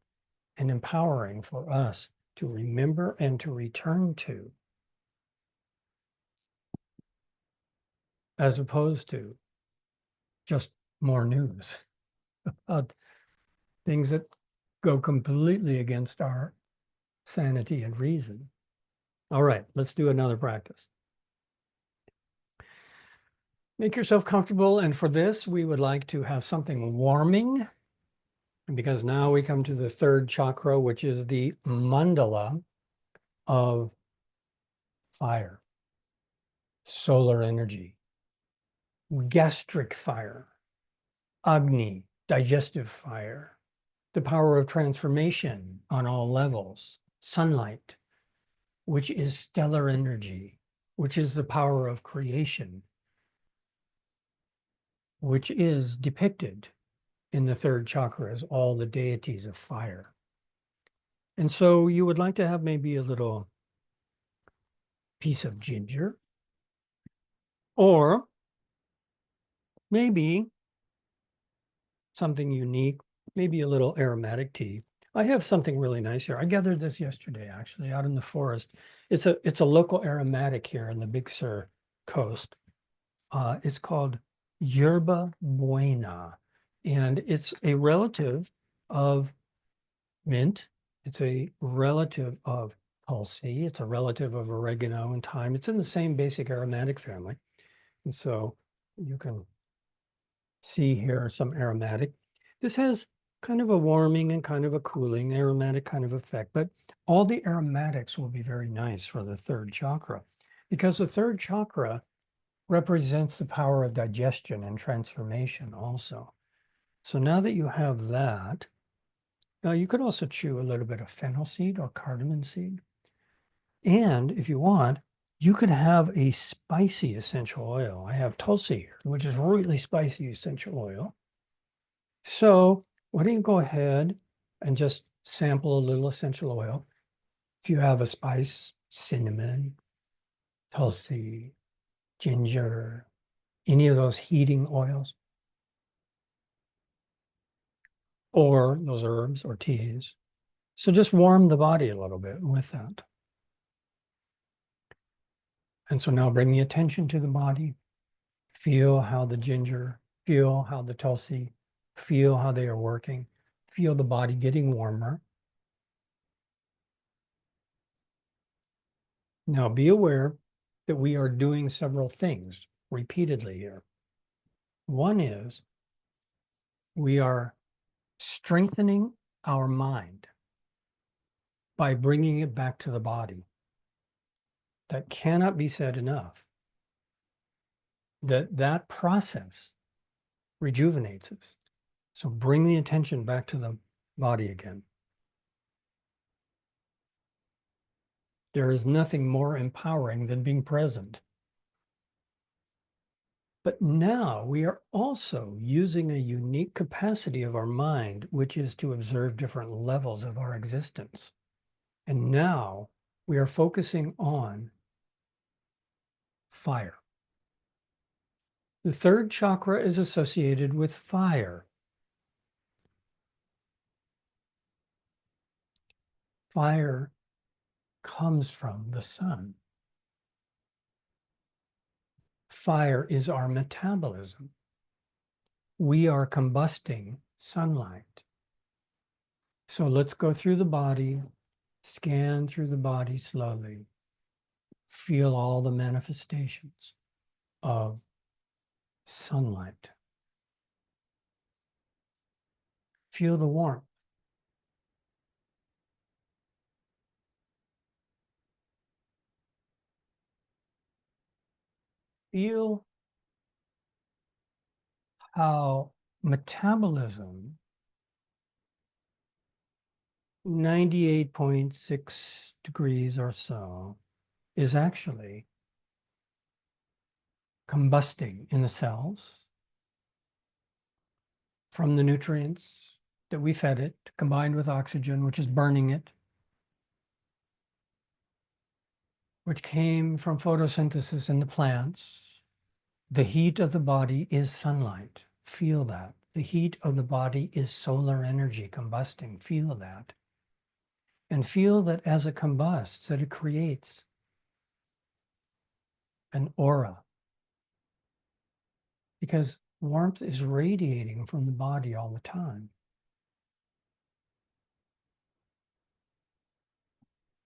and empowering for us to remember and to return to, as opposed to just more news about things that go completely against our sanity and reason. All right, let's do another practice. Make yourself comfortable. And for this, we would like to have something warming, because now we come to the third chakra, which is the mandala of fire, solar energy, gastric fire, Agni, digestive fire, the power of transformation on all levels, sunlight, which is stellar energy, which is the power of creation, which is depicted in the third chakra as all the deities of fire. And so you would like to have maybe a little piece of ginger, or maybe something unique, maybe a little aromatic tea. I have something really nice here. I gathered this yesterday, actually, out in the forest. It's a local aromatic here in the Big Sur coast. It's called Yerba Buena, and it's a relative of mint. It's a relative of tulsi. It's a relative of oregano and thyme. It's in the same basic aromatic family. And so you can see here some aromatic. This has kind of a warming and kind of a cooling aromatic kind of effect, but all the aromatics will be very nice for the third chakra, because the third chakra represents the power of digestion and transformation also. So now that you have that, you could also chew a little bit of fennel seed or cardamom seed. And if you want, you could have a spicy essential oil. I have tulsi here, which is really spicy essential oil. So why don't you go ahead and just sample a little essential oil. If you have a spice, cinnamon, tulsi, ginger, any of those heating oils, or those herbs or teas. So just warm the body a little bit with that. And so now bring the attention to the body. Feel how the ginger, feel how the tulsi, feel how they are working. Feel the body getting warmer. Now be aware that we are doing several things repeatedly here. One is we are strengthening our mind by bringing it back to the body. That cannot be said enough. That process rejuvenates us. So bring the attention back to the body again. There is nothing more empowering than being present. But now we are also using a unique capacity of our mind, which is to observe different levels of our existence. And now we are focusing on fire. The third chakra is associated with fire. Fire comes from the sun. Fire is our metabolism. We are combusting sunlight. So let's go through the body, scan through the body slowly. Feel all the manifestations of sunlight. Feel the warmth. Feel how metabolism, 98.6 degrees or so, is actually combusting in the cells from the nutrients that we fed it, combined with oxygen, which is burning it, which came from photosynthesis in the plants. The heat of the body is sunlight. Feel that. The heat of the body is solar energy combusting. Feel that. And feel that as it combusts, that it creates an aura. Because warmth is radiating from the body all the time.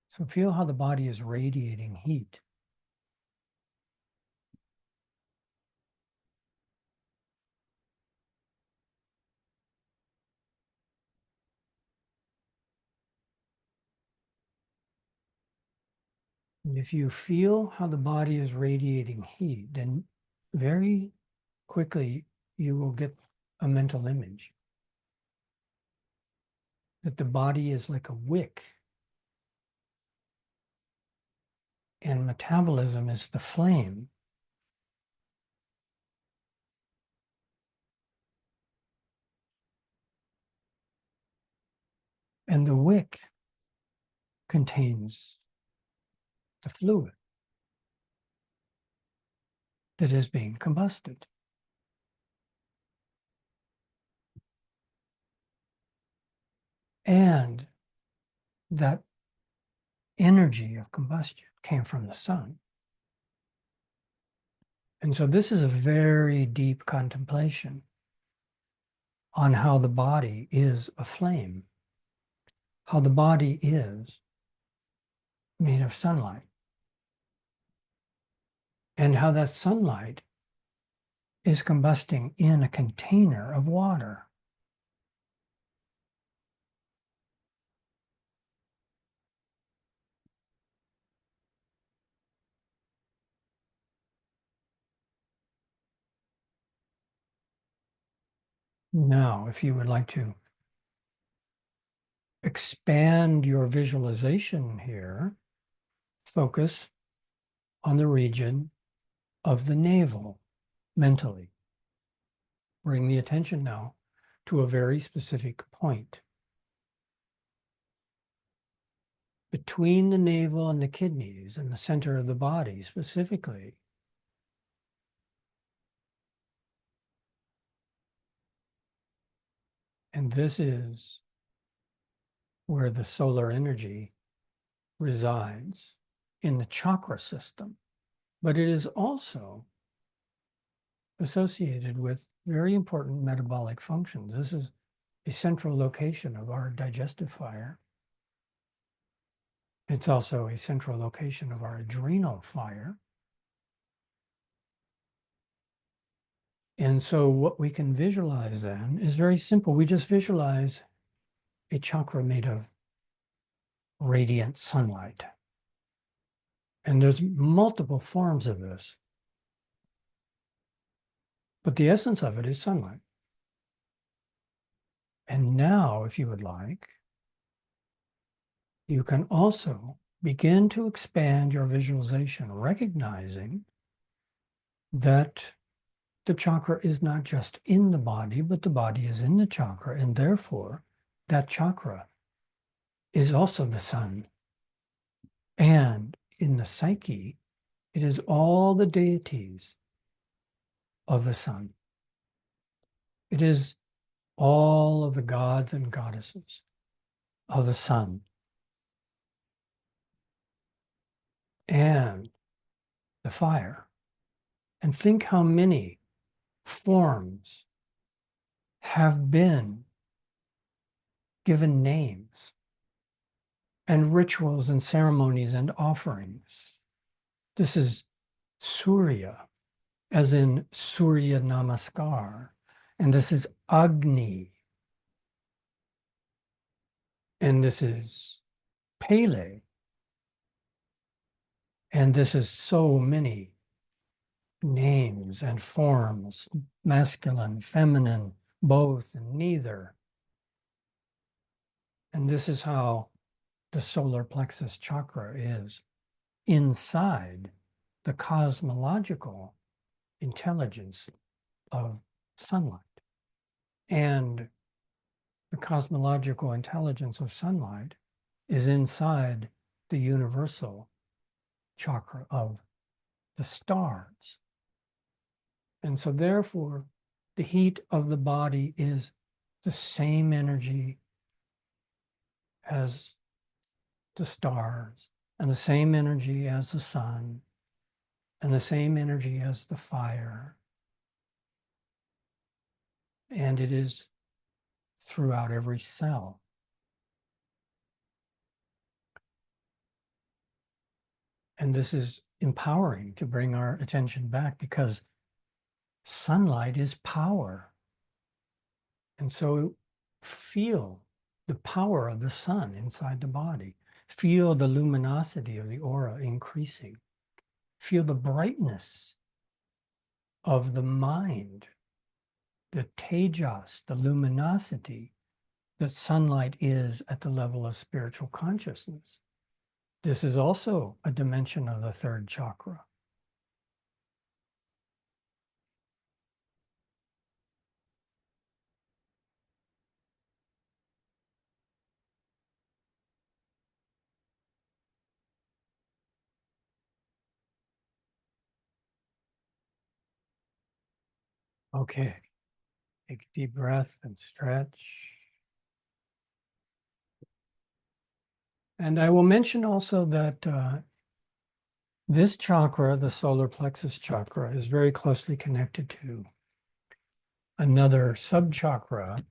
So feel how the body is radiating heat. And if you feel how the body is radiating heat, then very quickly you will get a mental image that the body is like a wick and metabolism is the flame. And the wick contains the fluid that is being combusted. And that energy of combustion came from the sun. And so this is a very deep contemplation on how the body is a flame, how the body is made of sunlight, and how that sunlight is combusting in a container of water. Now, if you would like to expand your visualization here, focus on the region of the navel mentally. Bring the attention now to a very specific point. Between the navel and the kidneys and the center of the body specifically, and this is where the solar energy resides in the chakra system, but it is also associated with very important metabolic functions. This is a central location of our digestive fire. It's also a central location of our adrenal fire. And so what we can visualize then is very simple. We just visualize a chakra made of radiant sunlight. And there's multiple forms of this. But the essence of it is sunlight. And now, if you would like, you can also begin to expand your visualization, recognizing that the chakra is not just in the body, but the body is in the chakra, and therefore that chakra is also the sun. And in the psyche, it is all the deities of the sun. It is all of the gods and goddesses of the sun. And the fire. And think how many forms have been given names and rituals and ceremonies and offerings. This is Surya, as in Surya Namaskar. And this is Agni. And this is Pele. And this is so many names and forms, masculine, feminine, both, and neither. And this is how the solar plexus chakra is inside the cosmological intelligence of sunlight. And the cosmological intelligence of sunlight is inside the universal chakra of the stars. And so therefore, the heat of the body is the same energy as the stars, and the same energy as the sun, and the same energy as the fire. And it is throughout every cell. And this is empowering to bring our attention back, because sunlight is power. And so feel the power of the sun inside the body. Feel the luminosity of the aura increasing. Feel the brightness of the mind, the tejas, the luminosity that sunlight is at the level of spiritual consciousness. This is also a dimension of the third chakra. Okay, take a deep breath and stretch. And I will mention also that this chakra, the solar plexus chakra, is very closely connected to another subchakra,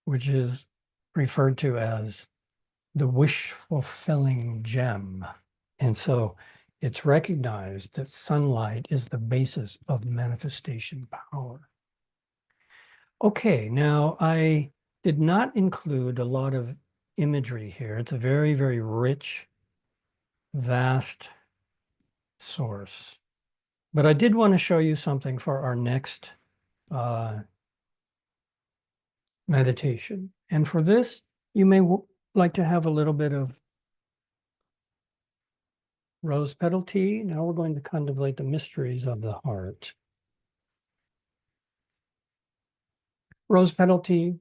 which is referred to as the wish-fulfilling gem. And so it's recognized that sunlight is the basis of manifestation power. Okay, now I did not include a lot of imagery here. It's a very, very rich, vast source. But I did want to show you something for our next meditation. And for this, you may like to have a little bit of rose petal tea. Now we're going to contemplate the mysteries of the heart. Rose petal tea,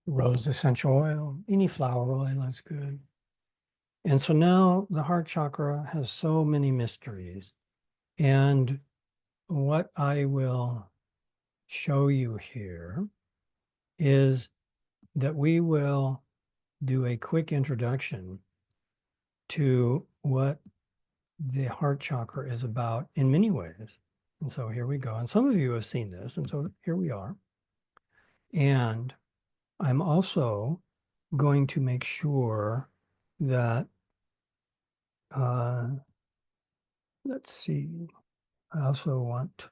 rose essential oil, any flower oil is good. And so now the heart chakra has so many mysteries. And what I will show you here is that we will do a quick introduction to what the heart chakra is about in many ways. And so here we go. And some of you have seen this. And so here we are. And I'm also going to make sure that, let's see, I also want,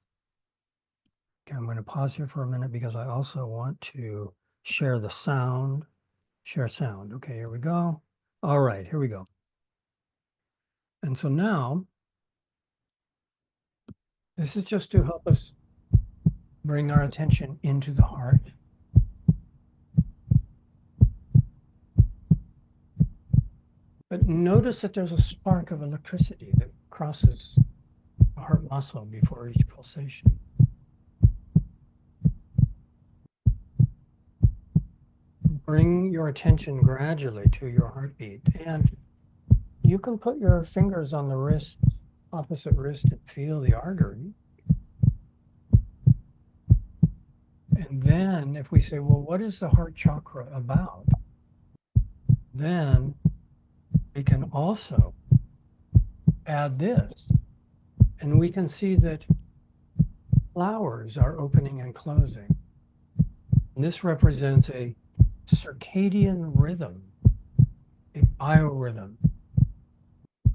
okay, I'm going to pause here for a minute because I also want to share the sound, share sound. Okay, here we go. All right, here we go. And so now, this is just to help us bring our attention into the heart. But notice that there's a spark of electricity that crosses the heart muscle before each pulsation. Bring your attention gradually to your heartbeat, and you can put your fingers on the wrist, opposite wrist, and feel the artery. And then if we say, well, what is the heart chakra about? Then we can also add this, and we can see that flowers are opening and closing. And this represents a circadian rhythm, a biorhythm.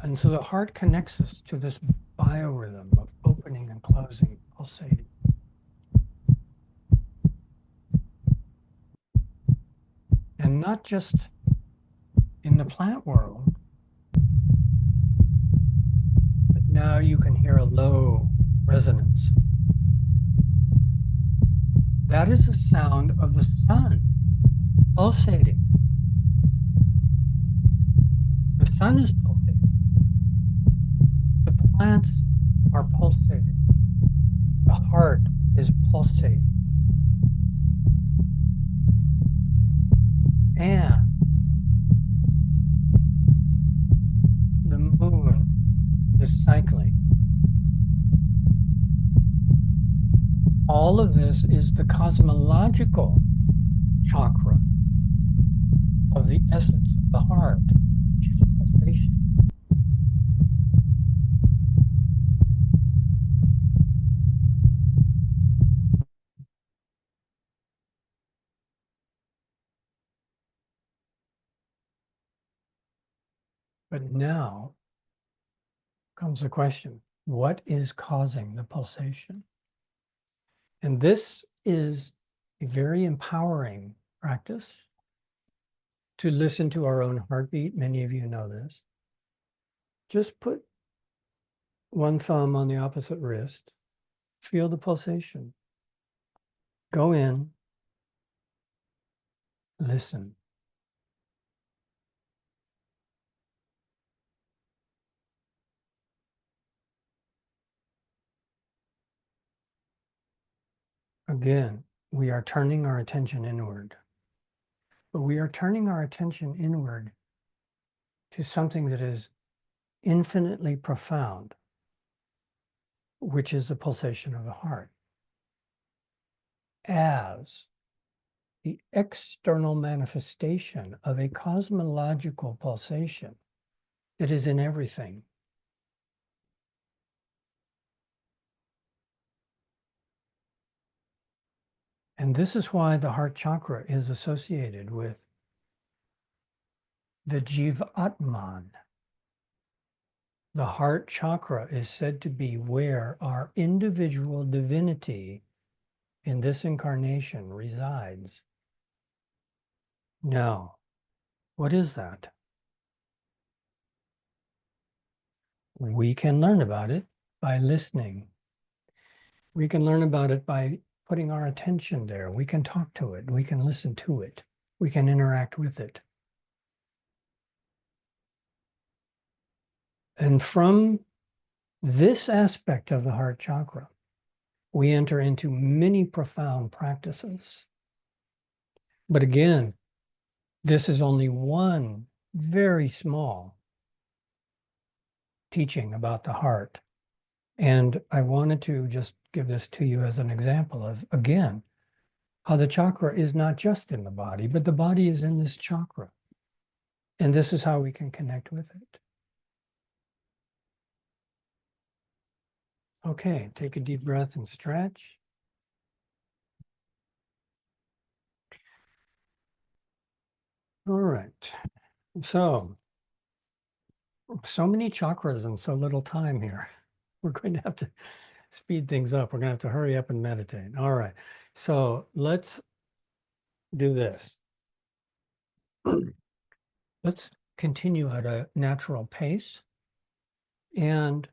And so the heart connects us to this biorhythm of opening and closing, pulsating. And not just in the plant world, but now you can hear a low resonance. That is the sound of the sun pulsating. The sun is pulsating. The plants are pulsating. The heart is pulsating. And the moon is cycling. All of this is the cosmological chakra of the essence of the heart, which is pulsation. But now comes the question, what is causing the pulsation? And this is a very empowering practice to listen to our own heartbeat. Many of you know this. Just put one thumb on the opposite wrist, feel the pulsation. Go in, listen. Again, we are turning our attention inward, but we are turning our attention inward to something that is infinitely profound, which is the pulsation of the heart, as the external manifestation of a cosmological pulsation that is in everything. And this is why the heart chakra is associated with the Jivatman. The heart chakra is said to be where our individual divinity in this incarnation resides. Now, what is that? We can learn about it by listening. We can learn about it by putting our attention there. We can talk to it. We can listen to it. We can interact with it. And from this aspect of the heart chakra, we enter into many profound practices. But again, this is only one very small teaching about the heart. And I wanted to just give this to you as an example of, again, how the chakra is not just in the body, but the body is in this chakra. And this is how we can connect with it. Okay, take a deep breath and stretch. All right. So many chakras in so little time here. We're going to have to speed things up. We're going to have to hurry up and meditate. All right. So let's do this. Let's continue at a natural pace. And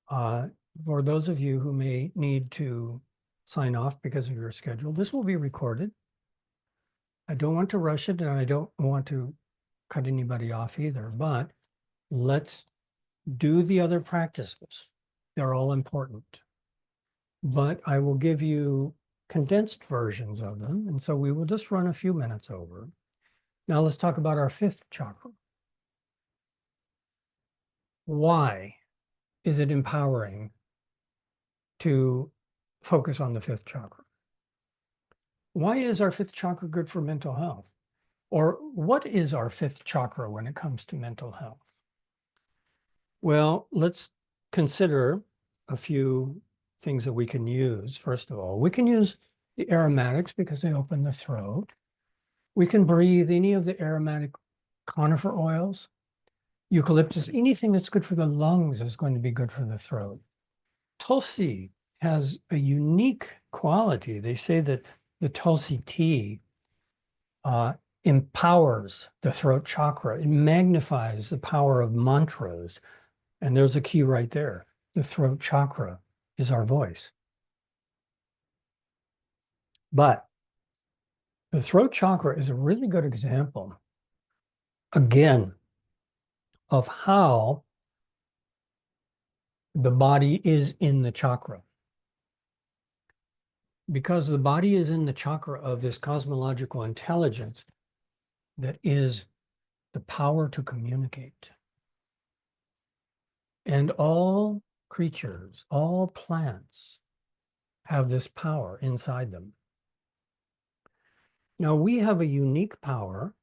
for those of you who may need to sign off because of your schedule, this will be recorded. I don't want to rush it, and I don't want to cut anybody off either, but let's do the other practices. They're all important. But I will give you condensed versions of them, and so we will just run a few minutes over. Now let's talk about our fifth chakra. Why is it empowering to focus on the fifth chakra? Why is our fifth chakra good for mental health? Or what is our fifth chakra when it comes to mental health? Well, let's consider a few things that we can use. First of all, we can use the aromatics because they open the throat. We can breathe any of the aromatic conifer oils, eucalyptus, anything that's good for the lungs is going to be good for the throat. Tulsi has a unique quality. They say that the Tulsi tea empowers the throat chakra. It magnifies the power of mantras. And there's a key right there. The throat chakra is our voice. But the throat chakra is a really good example, again, of how the body is in the chakra. because the body is in the chakra of this cosmological intelligence that is the power to communicate. And all creatures, all plants have this power inside them. Now, we have a unique power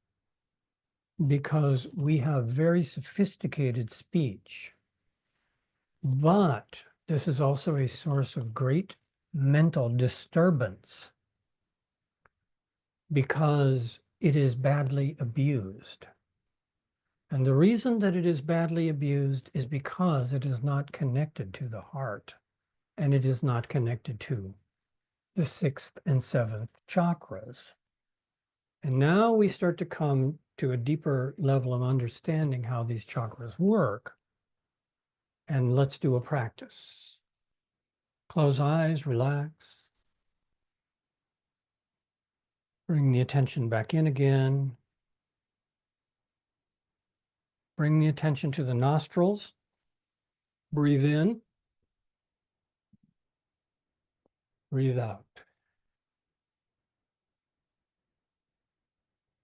because we have very sophisticated speech, but this is also a source of great mental disturbance because it is badly abused. And the reason that it is badly abused is because it is not connected to the heart, and it is not connected to the sixth and seventh chakras. And now we start to come to a deeper level of understanding how these chakras work. And let's do a practice. Close eyes, relax. Bring the attention back in again. Bring the attention to the nostrils. Breathe in. Breathe out.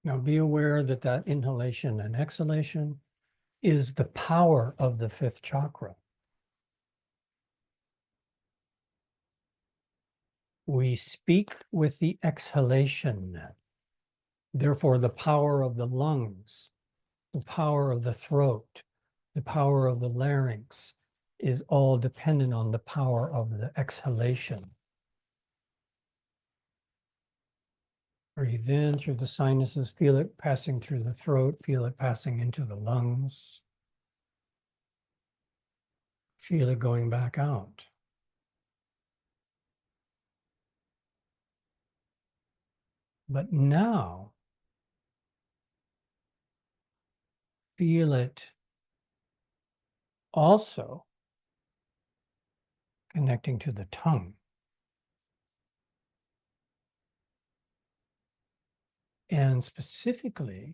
Now be aware that that inhalation and exhalation is the power of the fifth chakra. We speak with the exhalation. Therefore, the power of the lungs, the power of the throat, the power of the larynx is all dependent on the power of the exhalation. Breathe in through the sinuses, feel it passing through the throat, feel it passing into the lungs. Feel it going back out. But now, feel it also connecting to the tongue. And specifically,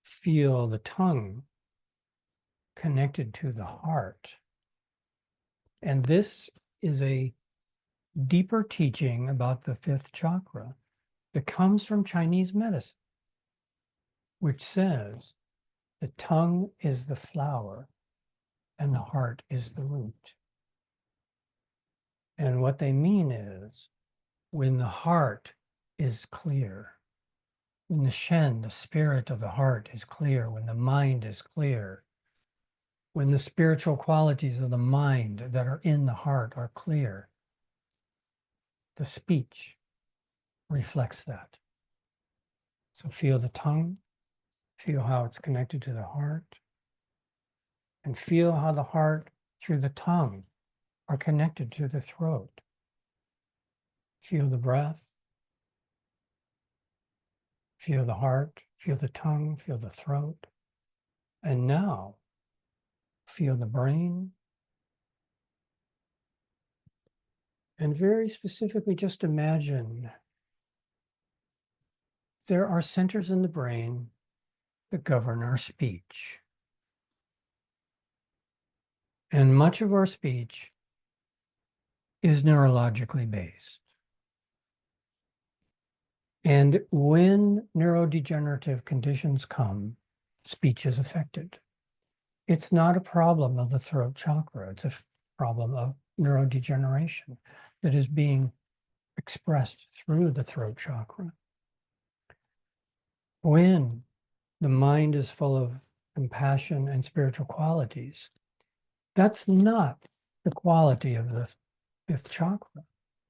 feel the tongue connected to the heart. And this is a deeper teaching about the fifth chakra that comes from Chinese medicine, which says the tongue is the flower and the heart is the root. And what they mean is when the heart is clear, when the Shen, the spirit of the heart, is clear, when the mind is clear, when the spiritual qualities of the mind that are in the heart are clear, the speech reflects that. So feel the tongue, feel how it's connected to the heart, and feel how the heart through the tongue are connected to the throat. Feel the breath, feel the heart, feel the tongue, feel the throat. And now, feel the brain. And very specifically, just imagine there are centers in the brain that govern our speech. And much of our speech is neurologically based. And when neurodegenerative conditions come, speech is affected. It's not a problem of the throat chakra. It's a problem of neurodegeneration that is being expressed through the throat chakra. When the mind is full of compassion and spiritual qualities, that's not the quality of the fifth chakra,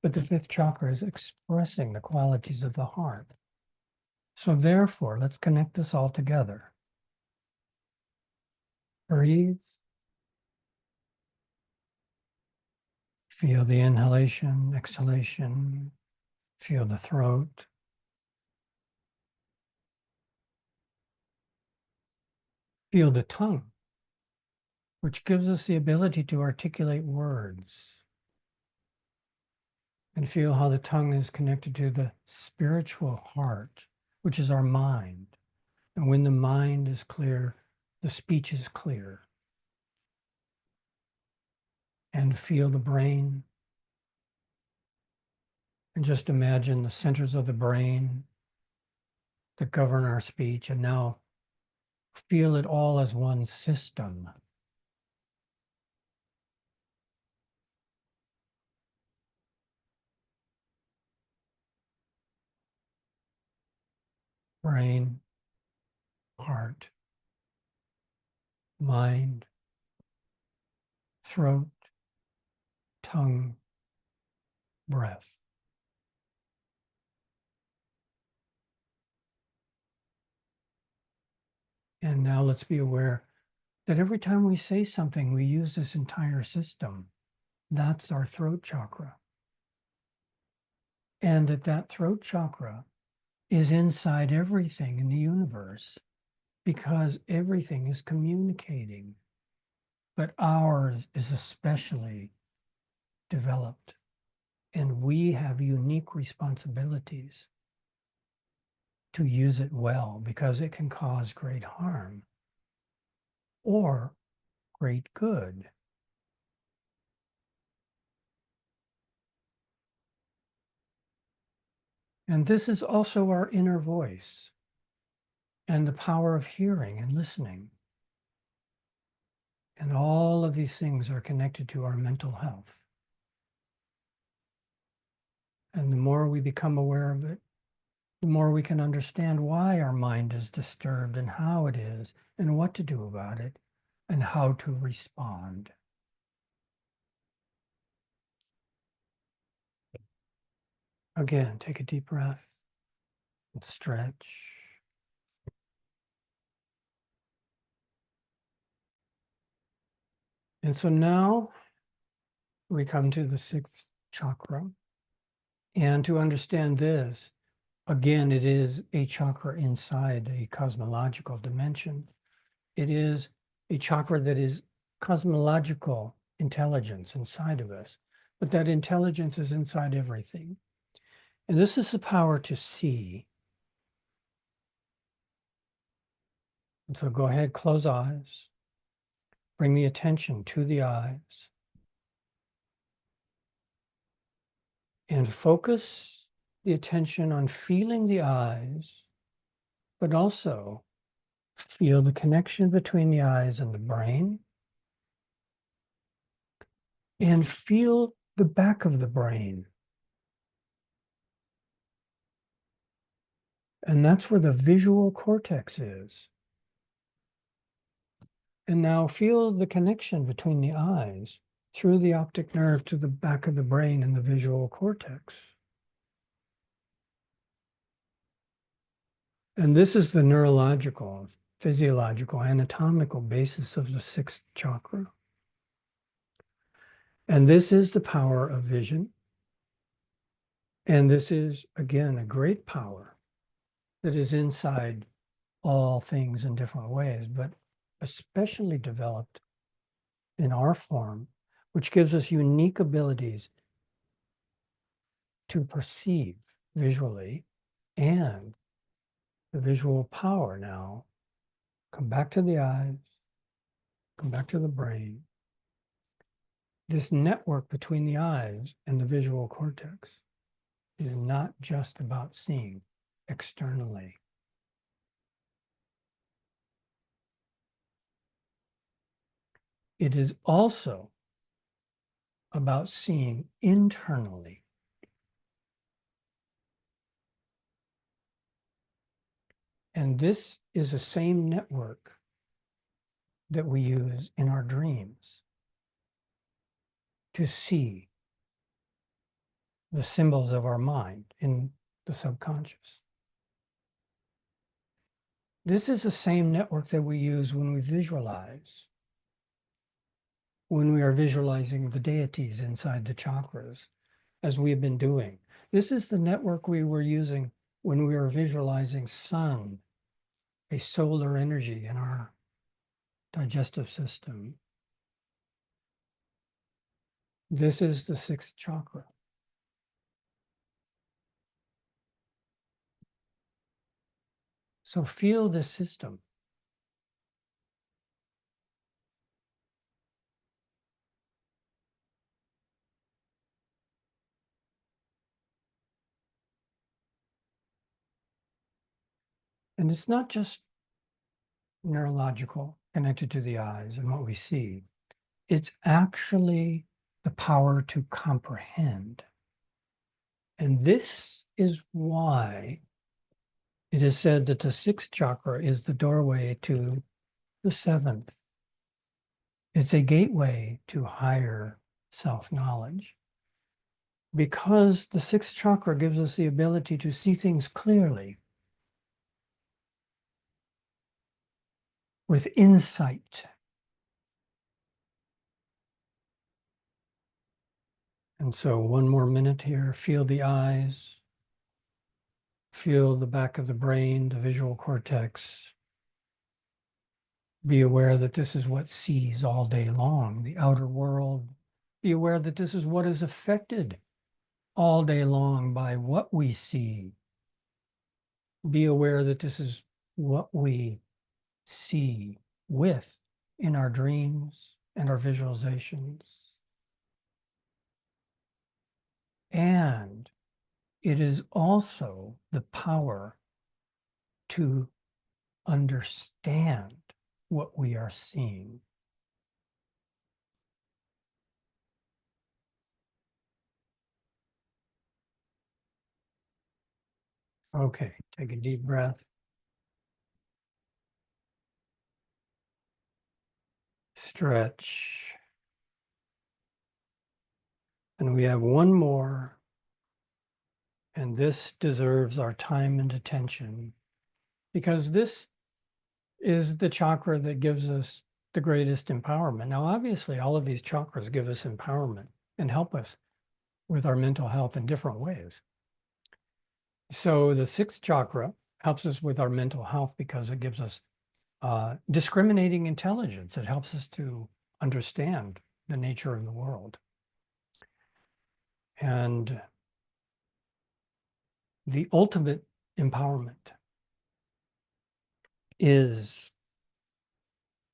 but the fifth chakra is expressing the qualities of the heart. So therefore, let's connect this all together. Breathe. Feel the inhalation, exhalation. Feel the throat. Feel the tongue, which gives us the ability to articulate words. And feel how the tongue is connected to the spiritual heart, which is our mind. And when the mind is clear, the speech is clear. And feel the brain. And just imagine the centers of the brain that govern our speech, and now feel it all as one system. Brain, heart, mind, throat, tongue, breath. And now let's be aware that every time we say something, we use this entire system. That's our throat chakra. And that throat chakra is inside everything in the universe because everything is communicating. But ours is especially developed, and we have unique responsibilities to use it well because it can cause great harm or great good. And this is also our inner voice and the power of hearing and listening. And all of these things are connected to our mental health. And the more we become aware of it, the more we can understand why our mind is disturbed and how it is and what to do about it and how to respond. Again, take a deep breath and stretch. And so now we come to the sixth chakra. And to understand this, again, it is a chakra inside a cosmological dimension. It is a chakra that is cosmological intelligence inside of us, but that intelligence is inside everything. And this is the power to see. And so go ahead, close eyes, bring the attention to the eyes, and focus the attention on feeling the eyes, but also feel the connection between the eyes and the brain, and feel the back of the brain. And that's where the visual cortex is. And now feel the connection between the eyes through the optic nerve to the back of the brain and the visual cortex. And this is the neurological, physiological, anatomical basis of the sixth chakra. And this is the power of vision. And this is, again, a great power that is inside all things in different ways, but especially developed in our form, which gives us unique abilities to perceive visually, and the visual power now come back to the eyes, come back to the brain. This network between the eyes and the visual cortex is not just about seeing externally. It is also about seeing internally. And this is the same network that we use in our dreams to see the symbols of our mind in the subconscious. This is the same network that we use when we visualize, when we are visualizing the deities inside the chakras, as we have been doing. This is the network we were using when we were visualizing sun, a solar energy in our digestive system. This is the sixth chakra. So feel this system. And it's not just neurological, connected to the eyes and what we see. It's actually the power to comprehend. And this is why it is said that the sixth chakra is the doorway to the seventh. It's a gateway to higher self-knowledge. Because the sixth chakra gives us the ability to see things clearly, with insight. And so one more minute here, feel the eyes, feel the back of the brain, the visual cortex. Be aware that this is what sees all day long, the outer world. Be aware that this is what is affected all day long by what we see. Be aware that this is what we see with in our dreams and our visualizations. And it is also the power to understand what we are seeing. Okay, take a deep breath. Stretch. And we have one more. And this deserves our time and attention because this is the chakra that gives us the greatest empowerment. Now, obviously, all of these chakras give us empowerment and help us with our mental health in different ways. So the sixth chakra helps us with our mental health because it gives us discriminating intelligence. It helps us to understand the nature of the world. And the ultimate empowerment is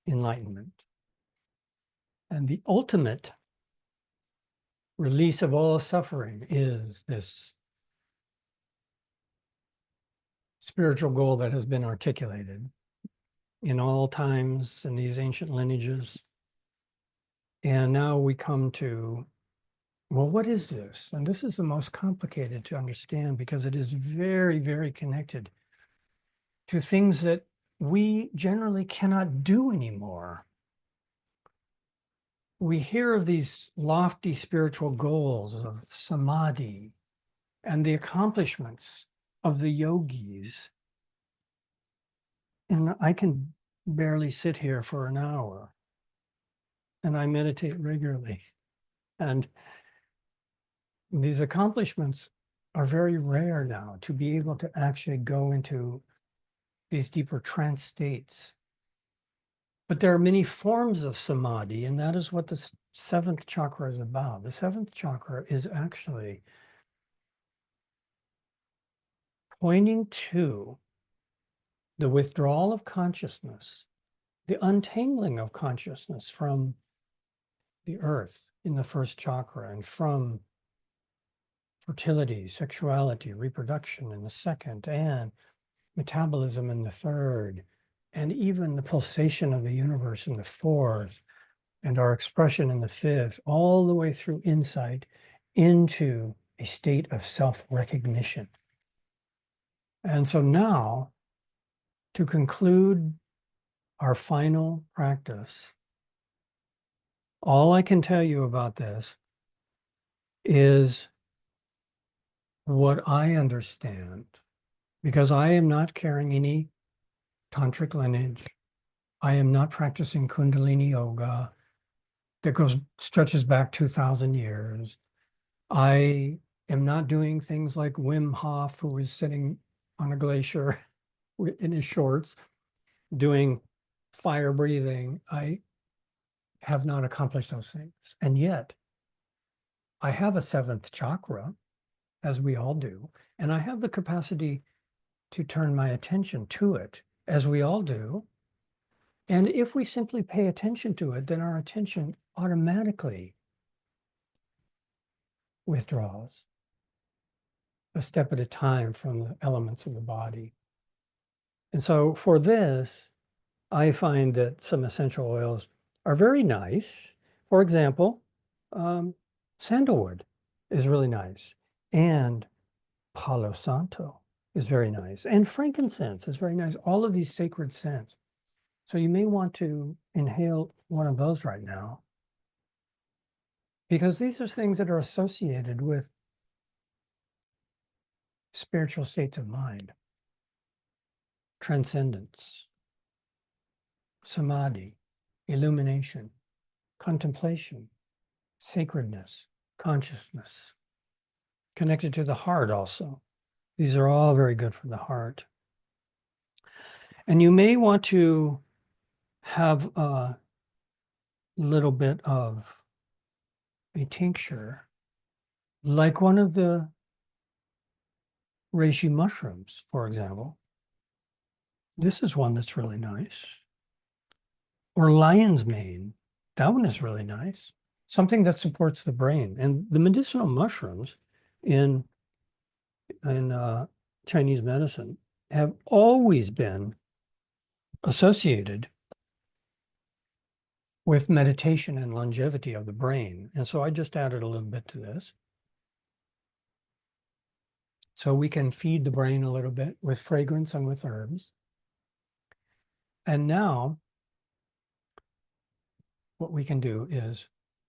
enlightenment. And the ultimate release of all suffering is this spiritual goal that has been articulated in all times in these ancient lineages. And now we come to, well, what is this? And this is the most complicated to understand because it is very, very connected to things that we generally cannot do anymore. We hear of these lofty spiritual goals of samadhi and the accomplishments of the yogis. And I can barely sit here for an hour. And I meditate regularly. And these accomplishments are very rare now, to be able to actually go into these deeper trance states. But there are many forms of samadhi, and that is what the seventh chakra is about. The seventh chakra is actually pointing to the withdrawal of consciousness, the untangling of consciousness from the earth in the first chakra and from fertility, sexuality, reproduction in the second, and metabolism in the third, and even the pulsation of the universe in the fourth, and our expression in the fifth, all the way through insight into a state of self-recognition. And so now, to conclude our final practice, all I can tell you about this is what I understand, because I am not carrying any tantric lineage. I am not practicing Kundalini yoga that stretches back 2,000 years. I am not doing things like Wim Hof, who was sitting on a glacier in his shorts, doing fire breathing. I have not accomplished those things. And yet, I have a seventh chakra, as we all do, and I have the capacity to turn my attention to it, as we all do. And if we simply pay attention to it, then our attention automatically withdraws a step at a time from the elements of the body. And so for this, I find that some essential oils are very nice. For example, sandalwood is really nice. And Palo Santo is very nice. And frankincense is very nice. All of these sacred scents. So you may want to inhale one of those right now, because these are things that are associated with spiritual states of mind, transcendence, samadhi, illumination, contemplation, sacredness, consciousness, connected to the heart also. These are all very good for the heart. And you may want to have a little bit of a tincture, like one of the reishi mushrooms, for example. This is one that's really nice. Or lion's mane. That one is really nice. Something that supports the brain. And the medicinal mushrooms in Chinese medicine have always been associated with meditation and longevity of the brain. And so I just added a little bit to this. So we can feed the brain a little bit with fragrance and with herbs. And now what we can do is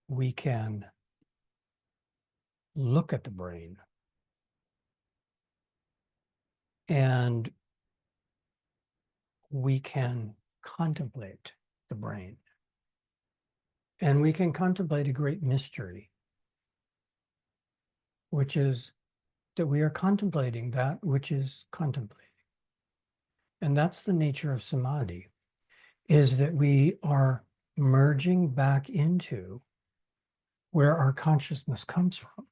we can look at the brain and we can contemplate the brain. And we can contemplate a great mystery, which is that we are contemplating that which is contemplating. And that's the nature of samadhi, is that we are merging back into where our consciousness comes from.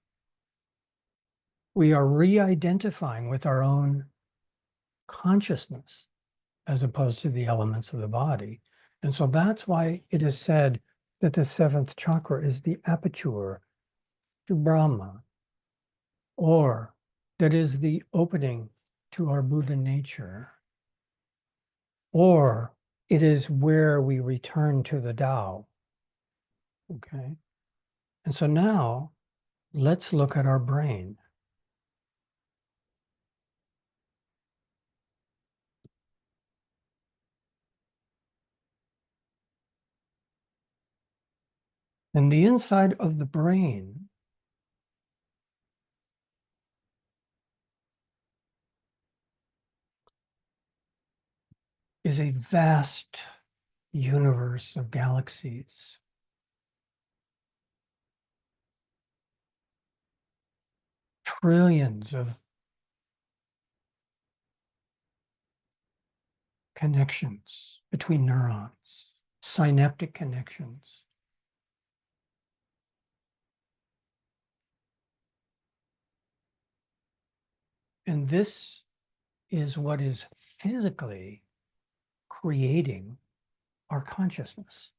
We are re-identifying with our own consciousness as opposed to the elements of the body. And so that's why it is said that the seventh chakra is the aperture to Brahma, or that is the opening to our Buddha nature, or it is where we return to the Tao. Okay. And so now let's look at our brain. And the inside of the brain is a vast universe of galaxies. Trillions of connections between neurons, synaptic connections. And this is what is physically creating our consciousness.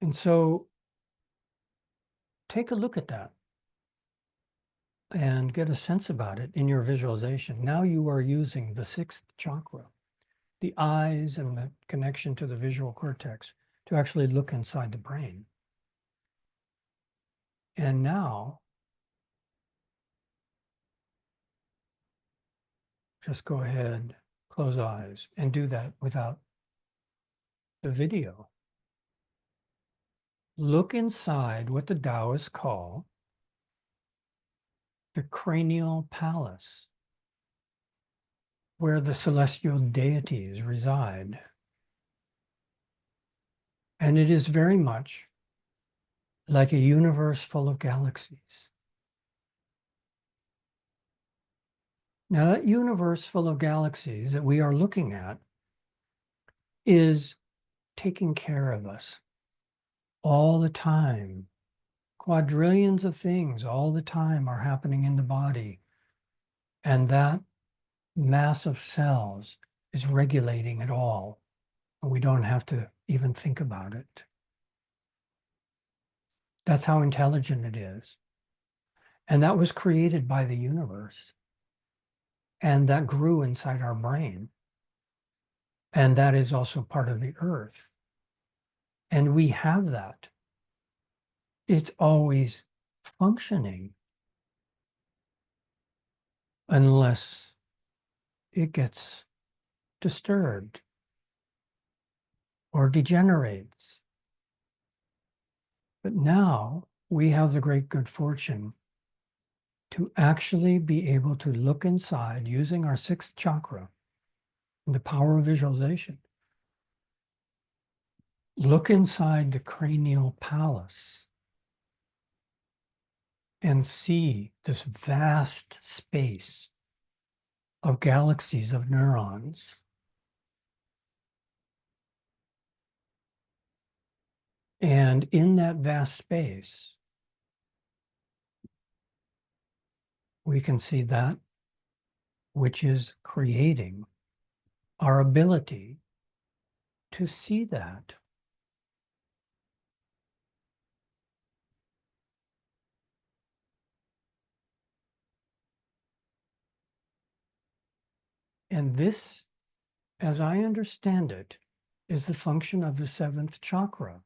And so take a look at that and get a sense about it in your visualization. Now you are using the sixth chakra, the eyes and the connection to the visual cortex, to actually look inside the brain. And now just go ahead, close eyes, and do that without the video. Look inside what the Taoists call the cranial palace, where the celestial deities reside. And it is very much like a universe full of galaxies. Now, that universe full of galaxies that we are looking at is taking care of us all the time. Quadrillions of things all the time are happening in the body. And that mass of cells is regulating it all. And we don't have to even think about it. That's how intelligent it is. And that was created by the universe. And that grew inside our brain. And that is also part of the earth. And we have that. It's always functioning unless it gets disturbed or degenerates. But now we have the great good fortune to actually be able to look inside using our sixth chakra, the power of visualization. Look inside the cranial palace and see this vast space of galaxies of neurons. And in that vast space, we can see that which is creating our ability to see that. And this, as I understand it, is the function of the seventh chakra.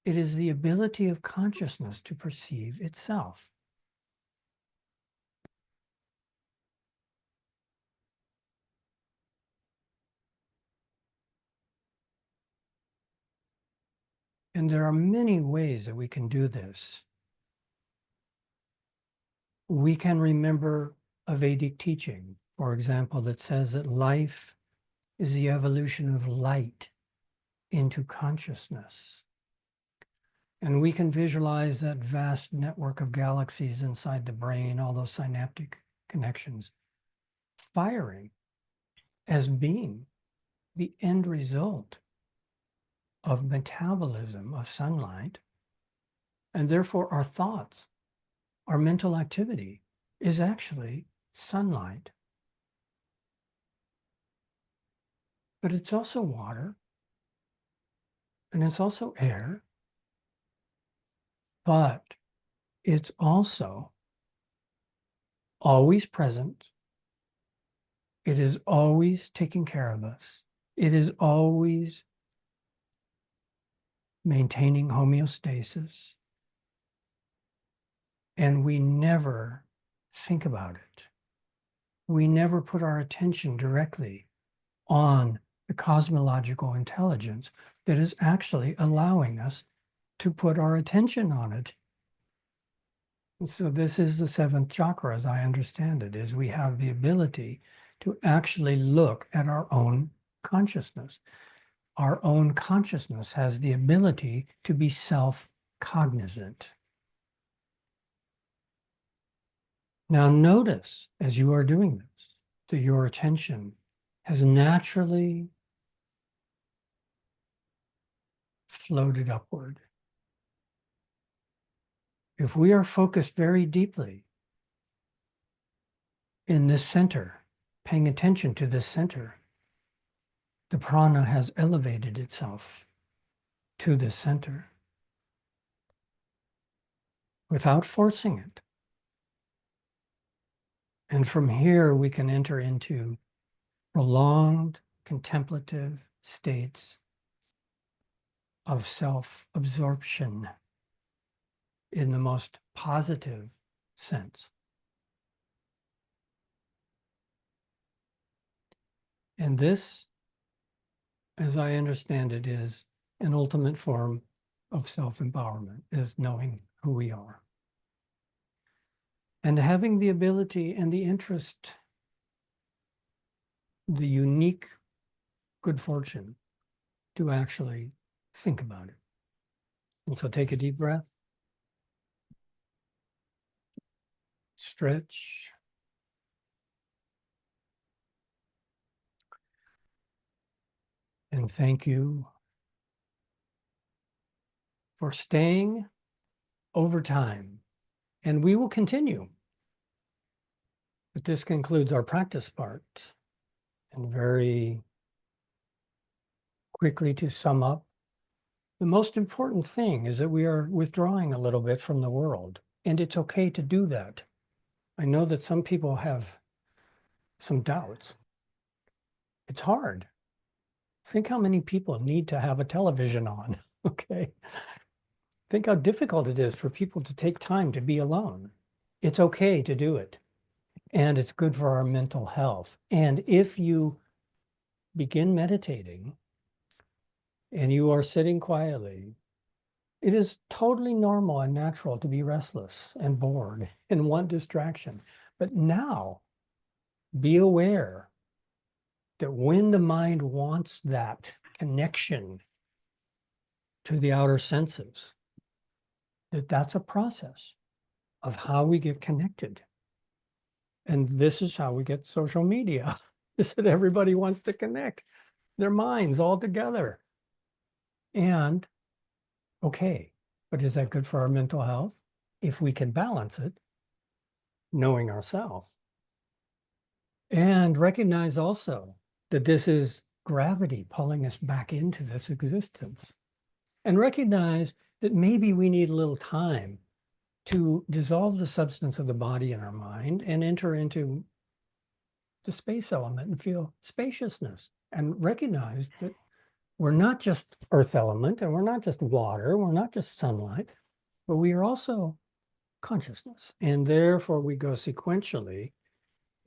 It is the ability of consciousness to perceive itself. And there are many ways that we can do this. We can remember a Vedic teaching, for example, that says that life is the evolution of light into consciousness. And we can visualize that vast network of galaxies inside the brain, all those synaptic connections, firing as being the end result of metabolism of sunlight. And therefore our thoughts, our mental activity is actually sunlight. But it's also water, and it's also air, but it's also always present. It is always taking care of us. It is always maintaining homeostasis. And we never think about it. We never put our attention directly on the cosmological intelligence that is actually allowing us to put our attention on it. And so this is the seventh chakra, as I understand it, is we have the ability to actually look at our own consciousness. Our own consciousness has the ability to be self-cognizant. Now notice, as you are doing this, that your attention has naturally floated upward. If we are focused very deeply in this center, paying attention to this center, the prana has elevated itself to this center without forcing it. And from here, we can enter into prolonged contemplative states of self-absorption in the most positive sense. And this, as I understand it, is an ultimate form of self-empowerment, is knowing who we are. And having the ability and the interest, the unique good fortune to actually think about it. And so take a deep breath. Stretch. And thank you for staying over time. And we will continue. But this concludes our practice part. And very quickly to sum up, the most important thing is that we are withdrawing a little bit from the world. And it's okay to do that. I know that some people have some doubts. It's hard. Think how many people need to have a television on, okay? Think how difficult it is for people to take time to be alone. It's okay to do it. And it's good for our mental health. And if you begin meditating and you are sitting quietly, it is totally normal and natural to be restless and bored and want distraction. But now, be aware that when the mind wants that connection to the outer senses, that's a process of how we get connected. And this is how we get social media, is that everybody wants to connect their minds all together. And okay, but is that good for our mental health? If we can balance it, knowing ourselves. And recognize also that this is gravity pulling us back into this existence. And recognize that maybe we need a little time to dissolve the substance of the body in our mind and enter into the space element and feel spaciousness and recognize that we're not just earth element and we're not just water, we're not just sunlight, but we are also consciousness. And therefore we go sequentially.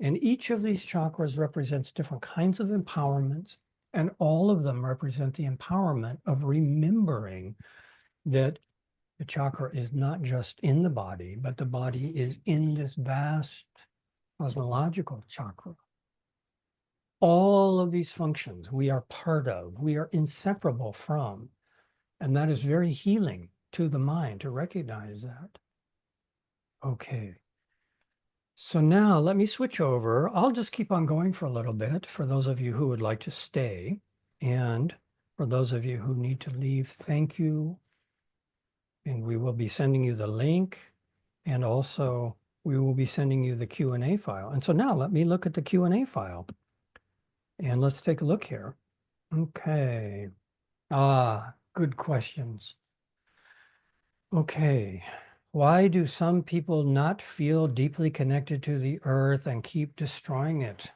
And each of these chakras represents different kinds of empowerments, and all of them represent the empowerment of remembering that the chakra is not just in the body, but the body is in this vast cosmological chakra. All of these functions we are part of, we are inseparable from, and that is very healing to the mind to recognize that. Okay. So now let me switch over. I'll just keep on going for a little bit for those of you who would like to stay. And for those of you who need to leave, thank you. And we will be sending you the link. And also we will be sending you the Q&A file. And so now let me look at the Q&A file. And let's take a look here. Okay. Good questions. Okay. Why do some people not feel deeply connected to the earth and keep destroying it?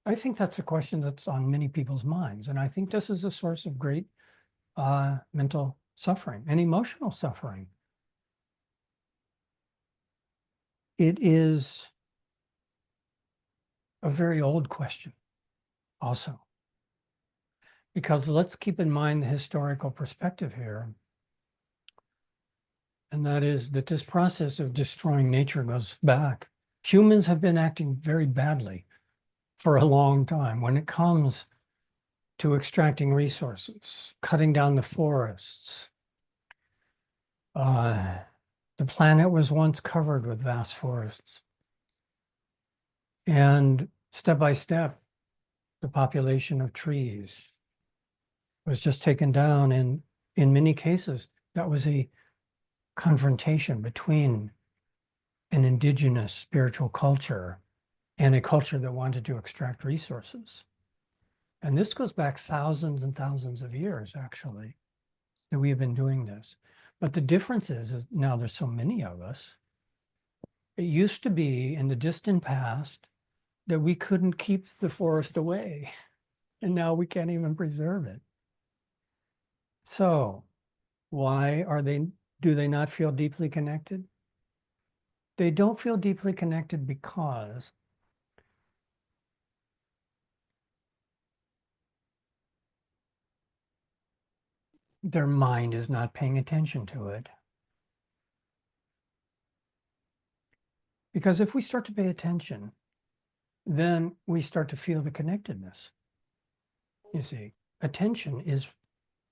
I think that's a question that's on many people's minds. And I think this is a source of great mental suffering and emotional suffering. It is a very old question also. Because let's keep in mind the historical perspective here. And that is that this process of destroying nature goes back. Humans have been acting very badly for a long time when it comes to extracting resources, cutting down the forests. The planet was once covered with vast forests. And step by step, the population of trees was just taken down. And in many cases, that was a confrontation between an indigenous spiritual culture and a culture that wanted to extract resources. And this goes back thousands and thousands of years, actually, that we have been doing this. But the difference is now there's so many of us. It used to be in the distant past that we couldn't keep the forest away, and now we can't even preserve it. So why do they not feel deeply connected? They don't feel deeply connected because their mind is not paying attention to it. Because if we start to pay attention, then we start to feel the connectedness. You see, attention is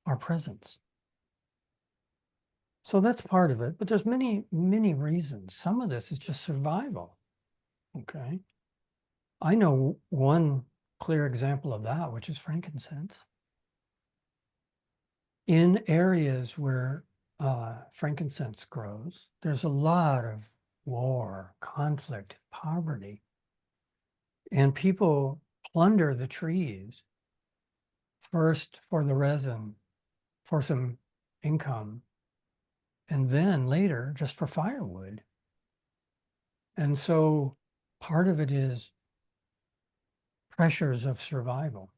our presence. So that's part of it, but there's many, many reasons. Some of this is just survival, okay? I know one clear example of that, which is frankincense. In areas where frankincense grows, there's a lot of war, conflict, poverty, and people plunder the trees first for the resin, for some income, and then later just for firewood. And so part of it is pressures of survival.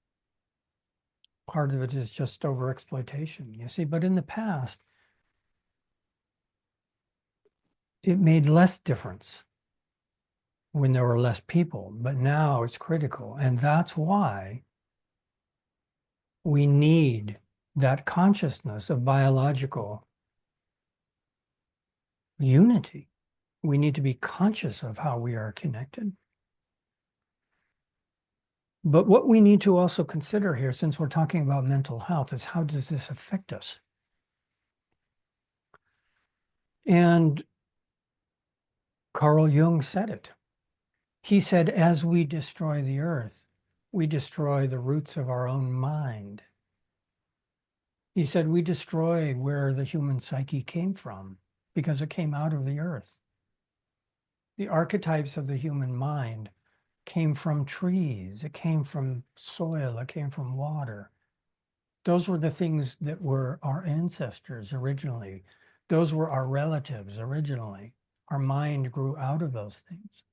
Part of it is just overexploitation, you see. But in the past, it made less difference when there were less people, but now it's critical. And that's why we need that consciousness of biological unity. We need to be conscious of how we are connected. But what we need to also consider here, since we're talking about mental health, is how does this affect us? And Carl Jung said it. He said, as we destroy the earth, we destroy the roots of our own mind. He said, we destroy where the human psyche came from because it came out of the earth. The archetypes of the human mind came from trees, it came from soil, it came from water. Those were the things that were our ancestors originally. Those were our relatives originally. Our mind grew out of those things.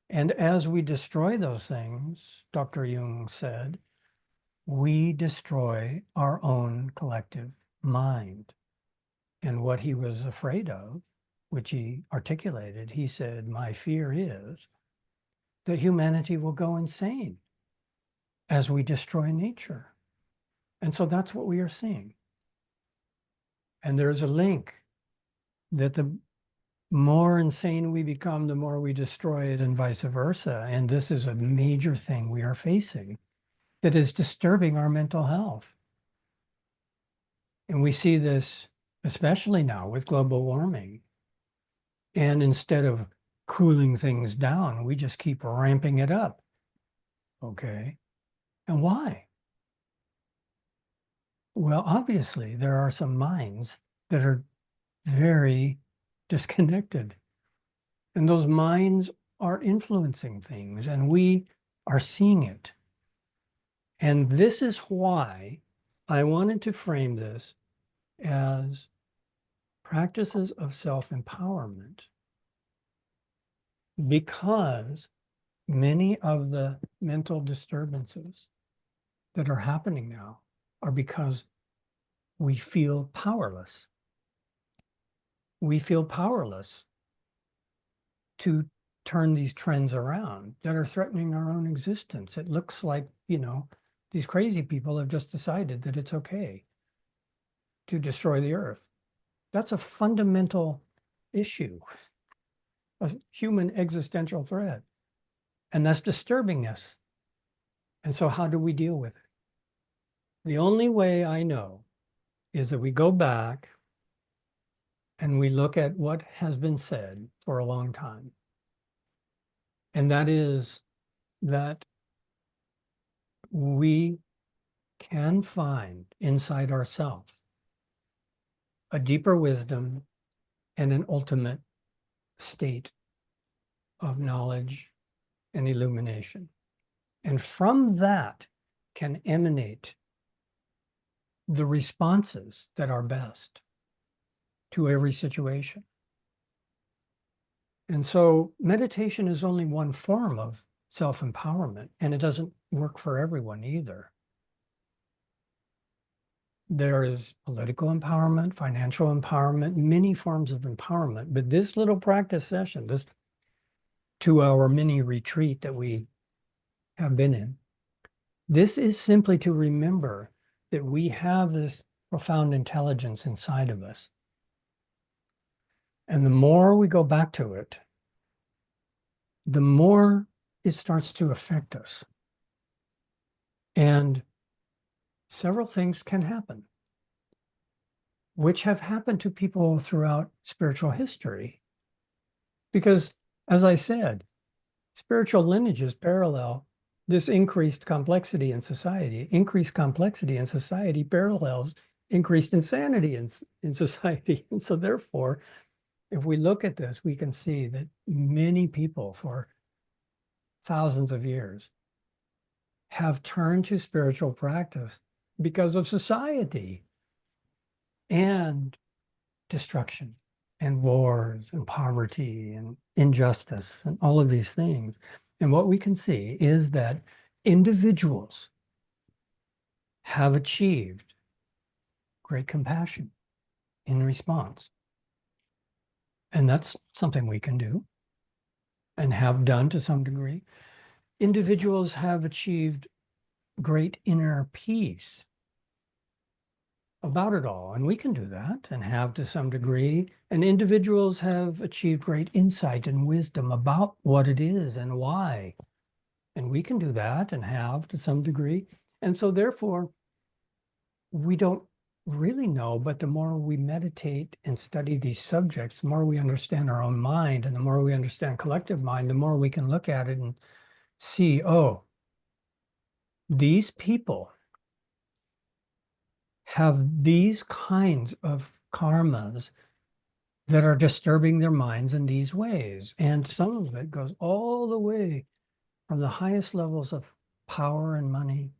And as we destroy those things, Dr. Jung said, we destroy our own collective mind. And what he was afraid of, which he articulated, he said, my fear is that humanity will go insane as we destroy nature. And so that's what we are seeing. And there's a link that the more insane we become, the more we destroy it, and vice versa. And this is a major thing we are facing that is disturbing our mental health. And we see this especially now with global warming. And instead of cooling things down, we just keep ramping it up. Okay. And why? Well, obviously, there are some minds that are very disconnected. And those minds are influencing things, and we are seeing it. And this is why I wanted to frame this as practices of self-empowerment, because many of the mental disturbances that are happening now are because we feel powerless. We feel powerless to turn these trends around that are threatening our own existence. It looks like, these crazy people have just decided that it's okay to destroy the earth. That's a fundamental issue, a human existential threat. And that's disturbing us. And so how do we deal with it? The only way I know is that we go back and we look at what has been said for a long time. And that is that we can find inside ourselves a deeper wisdom and an ultimate state of knowledge and illumination. And from that can emanate the responses that are best to every situation. And so meditation is only one form of self-empowerment, and it doesn't work for everyone either. There is political empowerment, financial empowerment, many forms of empowerment. But this little practice session, this 2-hour mini retreat that we have been in, this is simply to remember that we have this profound intelligence inside of us. And the more we go back to it, the more it starts to affect us. And several things can happen, which have happened to people throughout spiritual history. Because, as I said, spiritual lineages parallel this increased complexity in society. Increased complexity in society parallels increased insanity in society. And so therefore, if we look at this, we can see that many people for thousands of years have turned to spiritual practice because of society and destruction and wars and poverty and injustice and all of these things. And what we can see is that individuals have achieved great compassion in response. And that's something we can do and have done to some degree. Individuals have achieved great inner peace about it all, and we can do that and have to some degree. And individuals have achieved great insight and wisdom about what it is and why, and we can do that and have to some degree. And so therefore, we don't really know, but the more we meditate and study these subjects, the more we understand our own mind, and the more we understand collective mind, the more we can look at it and see, oh, these people have these kinds of karmas that are disturbing their minds in these ways. And some of it goes all the way from the highest levels of power and money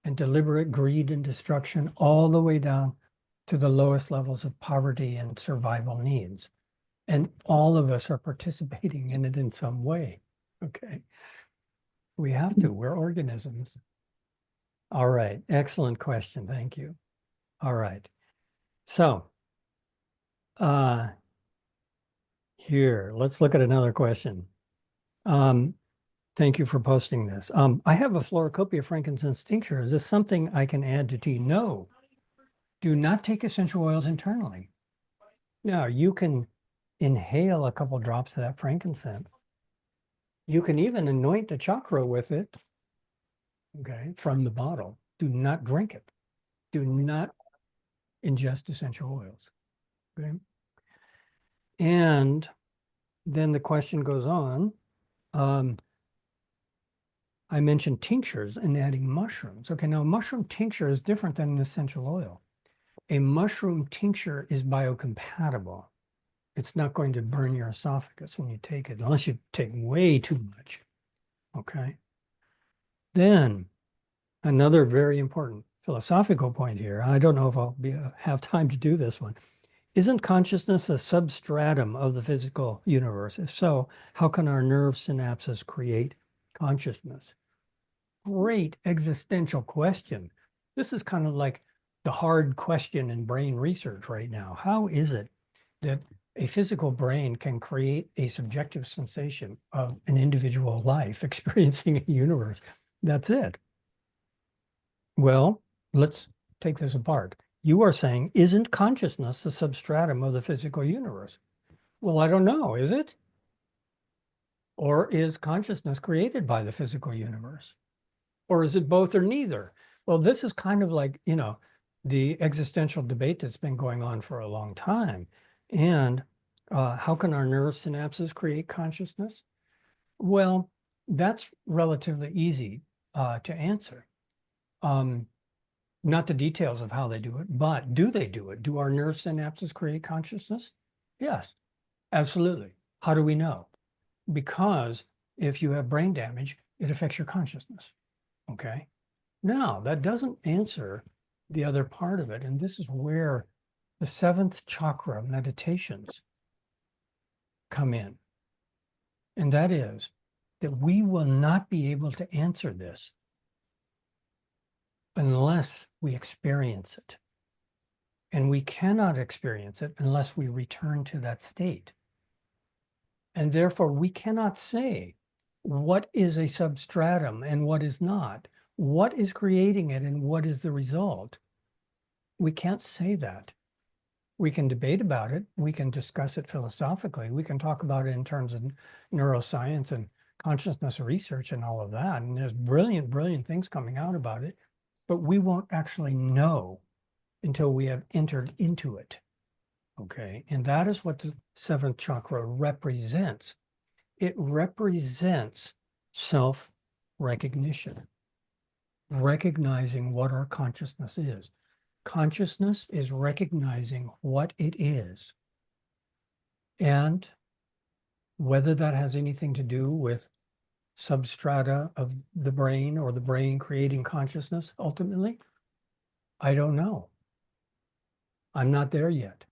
and deliberate greed and destruction, all the way down to the lowest levels of poverty and survival needs. And all of us are participating in it in some way. Okay. We have to. We're organisms. All right. Excellent question. Thank you. All right. So here, let's look at another question. Thank you for posting this. I have a Florocopia frankincense tincture. Is this something I can add to tea? No. Do not take essential oils internally. Now, you can inhale a couple drops of that frankincense. You can even anoint a chakra with it, okay, from the bottle. Do not drink it. Do not ingest essential oils, okay? And then the question goes on. I mentioned tinctures and adding mushrooms. Okay, now mushroom tincture is different than an essential oil. A mushroom tincture is biocompatible. It's not going to burn your esophagus when you take it, unless you take way too much, okay? Then another very important philosophical point here, I don't know if I'll have time to do this one. Isn't consciousness a substratum of the physical universe? If so, how can our nerve synapses create consciousness? Great existential question. This is kind of like the hard question in brain research right now. How is it that a physical brain can create a subjective sensation of an individual life experiencing a universe? That's it. Well, let's take this apart. You are saying, isn't consciousness the substratum of the physical universe? Well, I don't know, is it? Or is consciousness created by the physical universe? Or is it both or neither? Well, this is kind of like, you know, the existential debate that's been going on for a long time. And how can our nerve synapses create consciousness? Well, that's relatively easy to answer. Not the details of how they do it, but do they do it? Do our nerve synapses create consciousness? Yes, absolutely. How do we know? Because if you have brain damage, it affects your consciousness. Okay. Now, that doesn't answer the other part of it. And this is where the seventh chakra meditations come in. And that is that we will not be able to answer this unless we experience it. And we cannot experience it unless we return to that state. And therefore, we cannot say what is a substratum and what is not. What is creating it and what is the result? We can't say that. We can debate about it. We can discuss it philosophically. We can talk about it in terms of neuroscience and consciousness research and all of that. And there's brilliant, brilliant things coming out about it. But we won't actually know until we have entered into it. Okay. And that is what the seventh chakra represents. It represents self-recognition, recognizing what our consciousness is. Consciousness is recognizing what it is. And whether that has anything to do with substrata of the brain or the brain creating consciousness, ultimately, I don't know. I'm not there yet.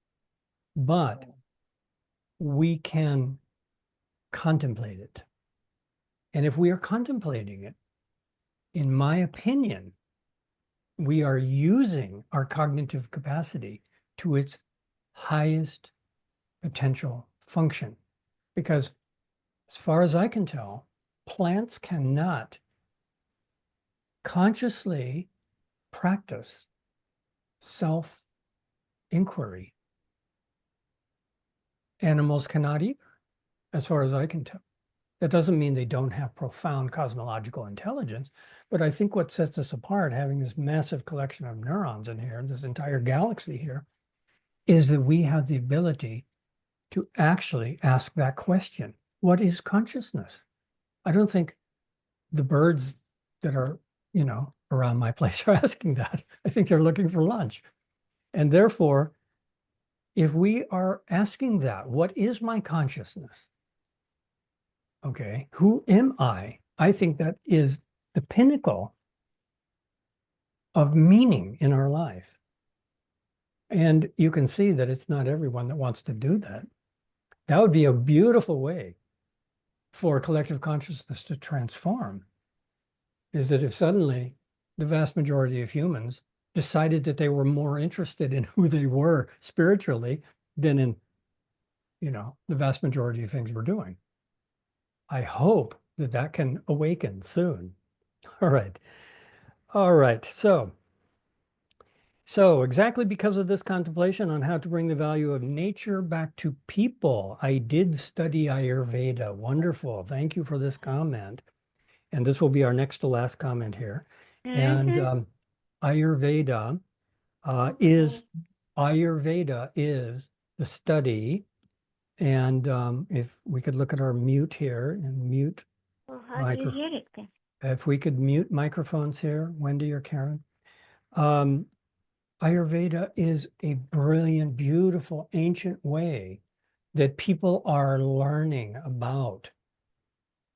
But we can contemplate it. And if we are contemplating it, in my opinion, we are using our cognitive capacity to its highest potential function. Because as far as I can tell, plants cannot consciously practice self-inquiry. Animals cannot either, as far as I can tell. That doesn't mean they don't have profound cosmological intelligence, but I think what sets us apart, having this massive collection of neurons in here, this entire galaxy here, is that we have the ability to actually ask that question. What is consciousness? I don't think the birds that are, around my place are asking that. I think they're looking for lunch. And therefore, if we are asking that, what is my consciousness? Okay, who am I? I think that is the pinnacle of meaning in our life. And you can see that it's not everyone that wants to do that. That would be a beautiful way for collective consciousness to transform, is that if suddenly the vast majority of humans decided that they were more interested in who they were spiritually than in, the vast majority of things we're doing. I hope that that can awaken soon. All right. All right. So exactly because of this contemplation on how to bring the value of nature back to people, I did study Ayurveda. Wonderful. Thank you for this comment. And this will be our next to last comment here. And Ayurveda is the study. And if we could look at our mute here and mute Well, how do you hear it then? if we could mute microphones here, Wendy or Karen. Ayurveda is a brilliant, beautiful, ancient way that people are learning about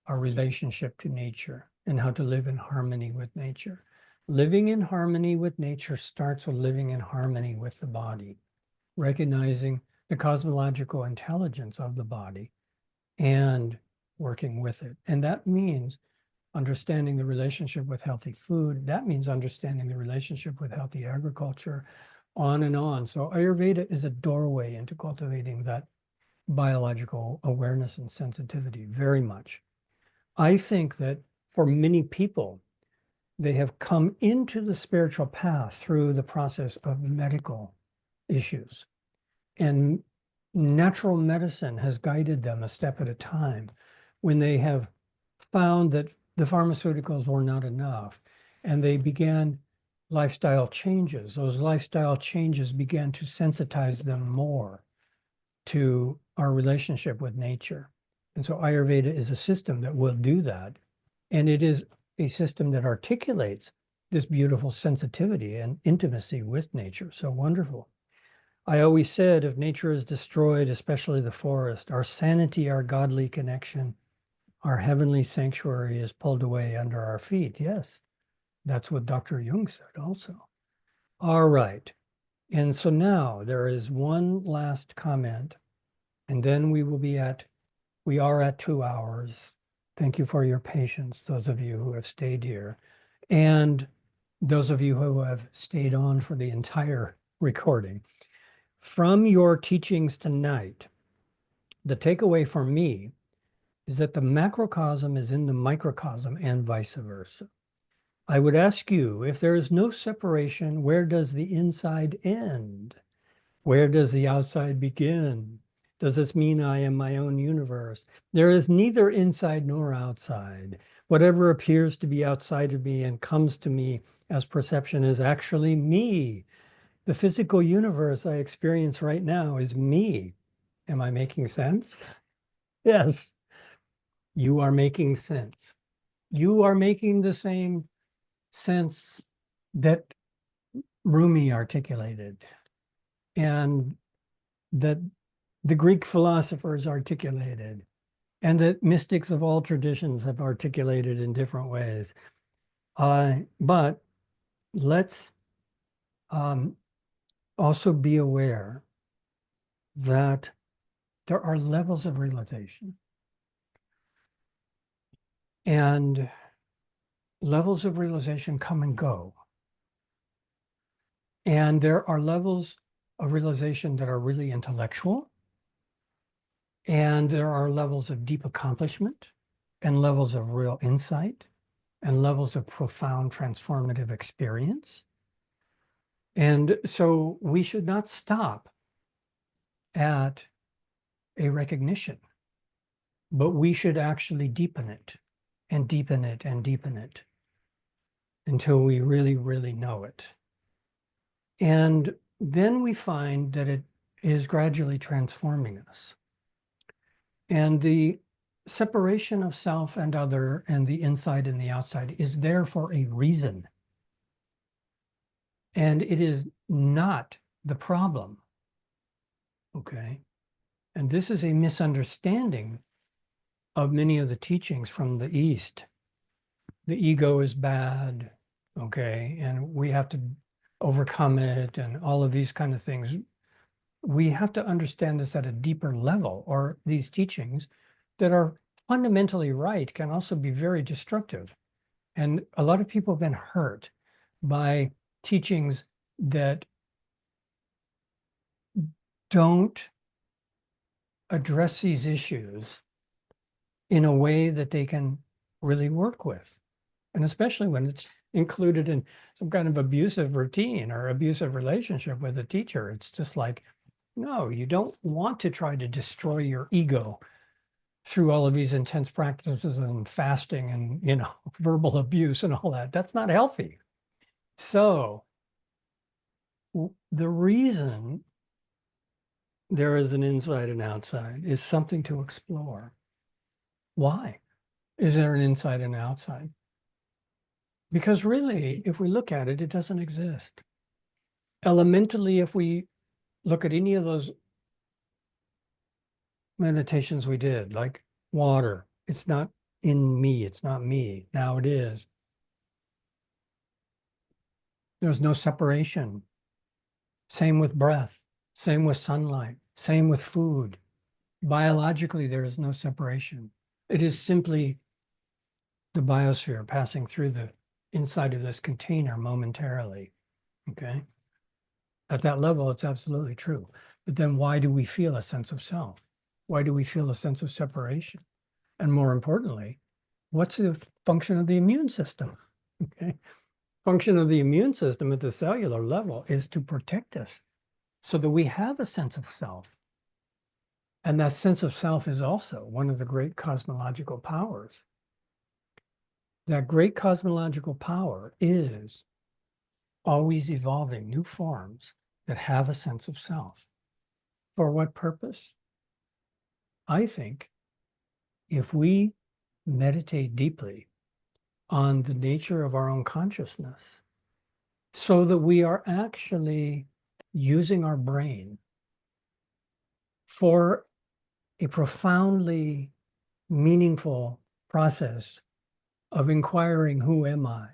our relationship to nature and how to live in harmony with nature. Living in harmony with nature starts with living in harmony with the body, recognizing the cosmological intelligence of the body and working with it. And that means understanding the relationship with healthy food. That means understanding the relationship with healthy agriculture, on and on. So Ayurveda is a doorway into cultivating that biological awareness and sensitivity very much. I think that for many people, they have come into the spiritual path through the process of medical issues. And natural medicine has guided them a step at a time when they have found that the pharmaceuticals were not enough and they began lifestyle changes. Those lifestyle changes began to sensitize them more to our relationship with nature. And so Ayurveda is a system that will do that. And it is a system that articulates this beautiful sensitivity and intimacy with nature. So wonderful. I always said, if nature is destroyed, especially the forest, our sanity, our godly connection, our heavenly sanctuary is pulled away under our feet. Yes, that's what Dr. Jung said also. All right. And so now there is one last comment, and then we are at 2 hours. Thank you for your patience, those of you who have stayed here. And those of you who have stayed on for the entire recording. From your teachings tonight, the takeaway for me is that the macrocosm is in the microcosm and vice versa. I would ask you, if there is no separation, where does the inside end? Where does the outside begin? Does this mean I am my own universe? There is neither inside nor outside. Whatever appears to be outside of me and comes to me as perception is actually me. The physical universe I experience right now is me. Am I making sense? Yes, you are making sense. You are making the same sense that Rumi articulated and that the Greek philosophers articulated and that mystics of all traditions have articulated in different ways. But let's also be aware that there are levels of realization. And levels of realization come and go. And there are levels of realization that are really intellectual. And there are levels of deep accomplishment and levels of real insight and levels of profound transformative experience. And so we should not stop at a recognition, but we should actually deepen it and deepen it and deepen it until we really, really know it. And then we find that it is gradually transforming us. And the separation of self and other and the inside and the outside is there for a reason. And it is not the problem. Okay. And this is a misunderstanding of many of the teachings from the East. The ego is bad. Okay. And we have to overcome it and all of these kind of things. We have to understand this at a deeper level, or these teachings that are fundamentally right can also be very destructive. And a lot of people have been hurt by teachings that don't address these issues in a way that they can really work with. And especially when it's included in some kind of abusive routine or abusive relationship with a teacher. It's just like, no, you don't want to try to destroy your ego through all of these intense practices and fasting and, you know, verbal abuse and all that. That's not healthy. So the reason there is an inside and outside is something to explore. Why is there an inside and outside? Because really, if we look at it, it doesn't exist. Elementally, if we look at any of those meditations we did, like water, it's not in me, it's not me. Now it is. There's no separation. Same with breath, same with sunlight, same with food. Biologically, there is no separation. It is simply the biosphere passing through the inside of this container momentarily, okay? At that level, it's absolutely true. But then why do we feel a sense of self? Why do we feel a sense of separation? And more importantly, what's the function of the immune system? Okay. Function of the immune system at the cellular level is to protect us so that we have a sense of self. And that sense of self is also one of the great cosmological powers. That great cosmological power is always evolving new forms that have a sense of self. For what purpose? I think if we meditate deeply on the nature of our own consciousness, so that we are actually using our brain for a profoundly meaningful process of inquiring, who am I?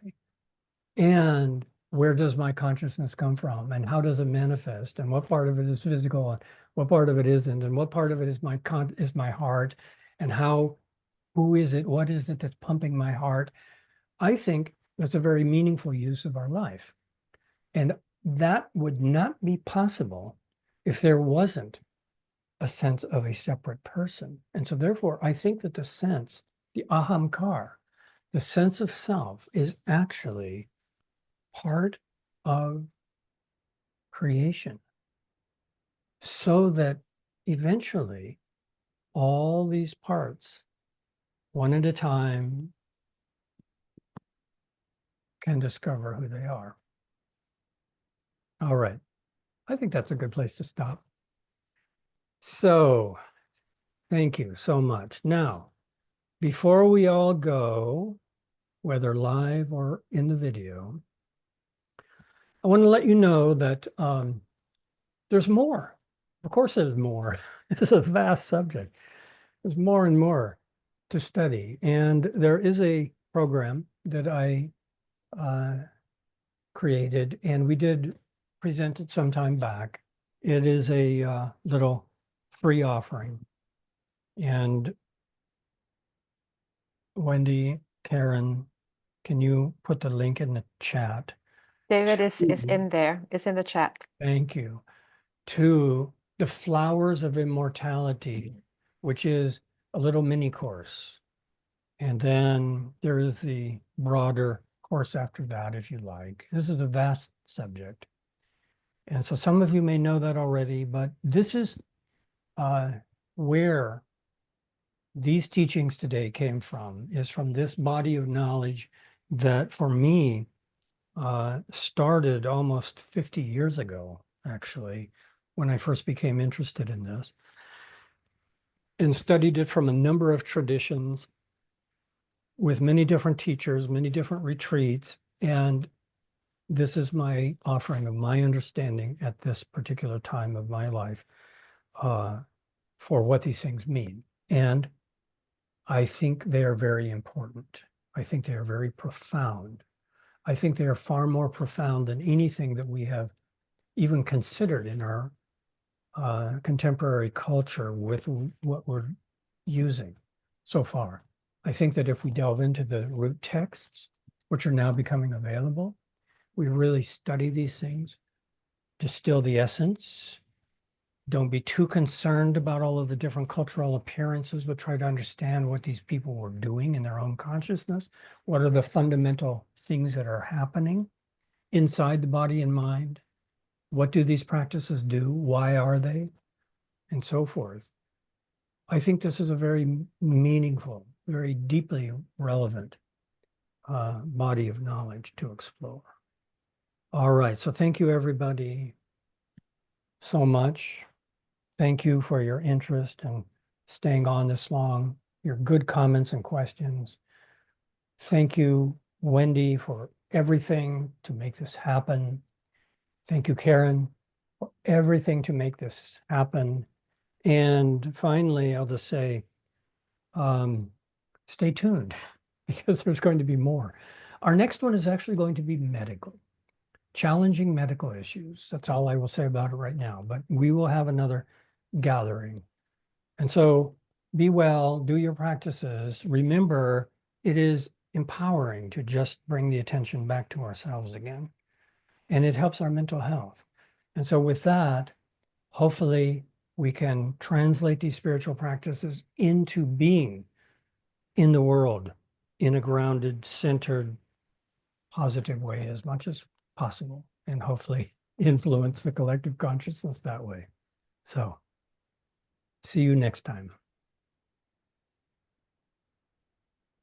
And where does my consciousness come from? And how does it manifest? And what part of it is physical? And what part of it isn't? And what part of it is my heart? And who is it? What is it that's pumping my heart? I think that's a very meaningful use of our life. And that would not be possible if there wasn't a sense of a separate person. And so therefore, I think that the sense, the ahamkar, the sense of self is actually part of creation, so that eventually all these parts, one at a time, can discover who they are. All right. I think that's a good place to stop. So thank you so much. Now, before we all go, whether live or in the video, I want to let you know that there's more. Of course, there's more. This is a vast subject. There's more and more to study. And there is a program that I created, and we did present it some time back. It is a little free offering. And Wendy, Karen, can you put the link in the chat? David is in there. It's in the chat. Thank you. To the Flowers of Immortality, which is a little mini course. And then there is the broader course after that, if you like. This is a vast subject. And so some of you may know that already, but this is where these teachings today came from, is from this body of knowledge that for me started almost 50 years ago, actually, when I first became interested in this and studied it from a number of traditions with many different teachers, many different retreats. And this is my offering of my understanding at this particular time of my life for what these things mean. And I think they are very important. I think they are very profound. I think they are far more profound than anything that we have even considered in our contemporary culture with what we're using so far. I think that if we delve into the root texts, which are now becoming available, we really study these things, distill the essence, don't be too concerned about all of the different cultural appearances, but try to understand what these people were doing in their own consciousness. What are the fundamental things that are happening inside the body and mind? What do these practices do? Why are they? And so forth. I think this is a very meaningful, very deeply relevant body of knowledge to explore. All right, so thank you everybody so much. Thank you for your interest and staying on this long, your good comments and questions. Thank you, Wendy, for everything to make this happen. Thank you, Karen, for everything to make this happen. And finally, I'll just say, stay tuned because there's going to be more. Our next one is actually going to be medical, challenging medical issues. That's all I will say about it right now, but we will have another gathering. And so be well, do your practices. Remember, it is empowering to just bring the attention back to ourselves again. And it helps our mental health. And so with that, hopefully we can translate these spiritual practices into being in the world in a grounded, centered, positive way as much as possible, and hopefully influence the collective consciousness that way. So see you next time.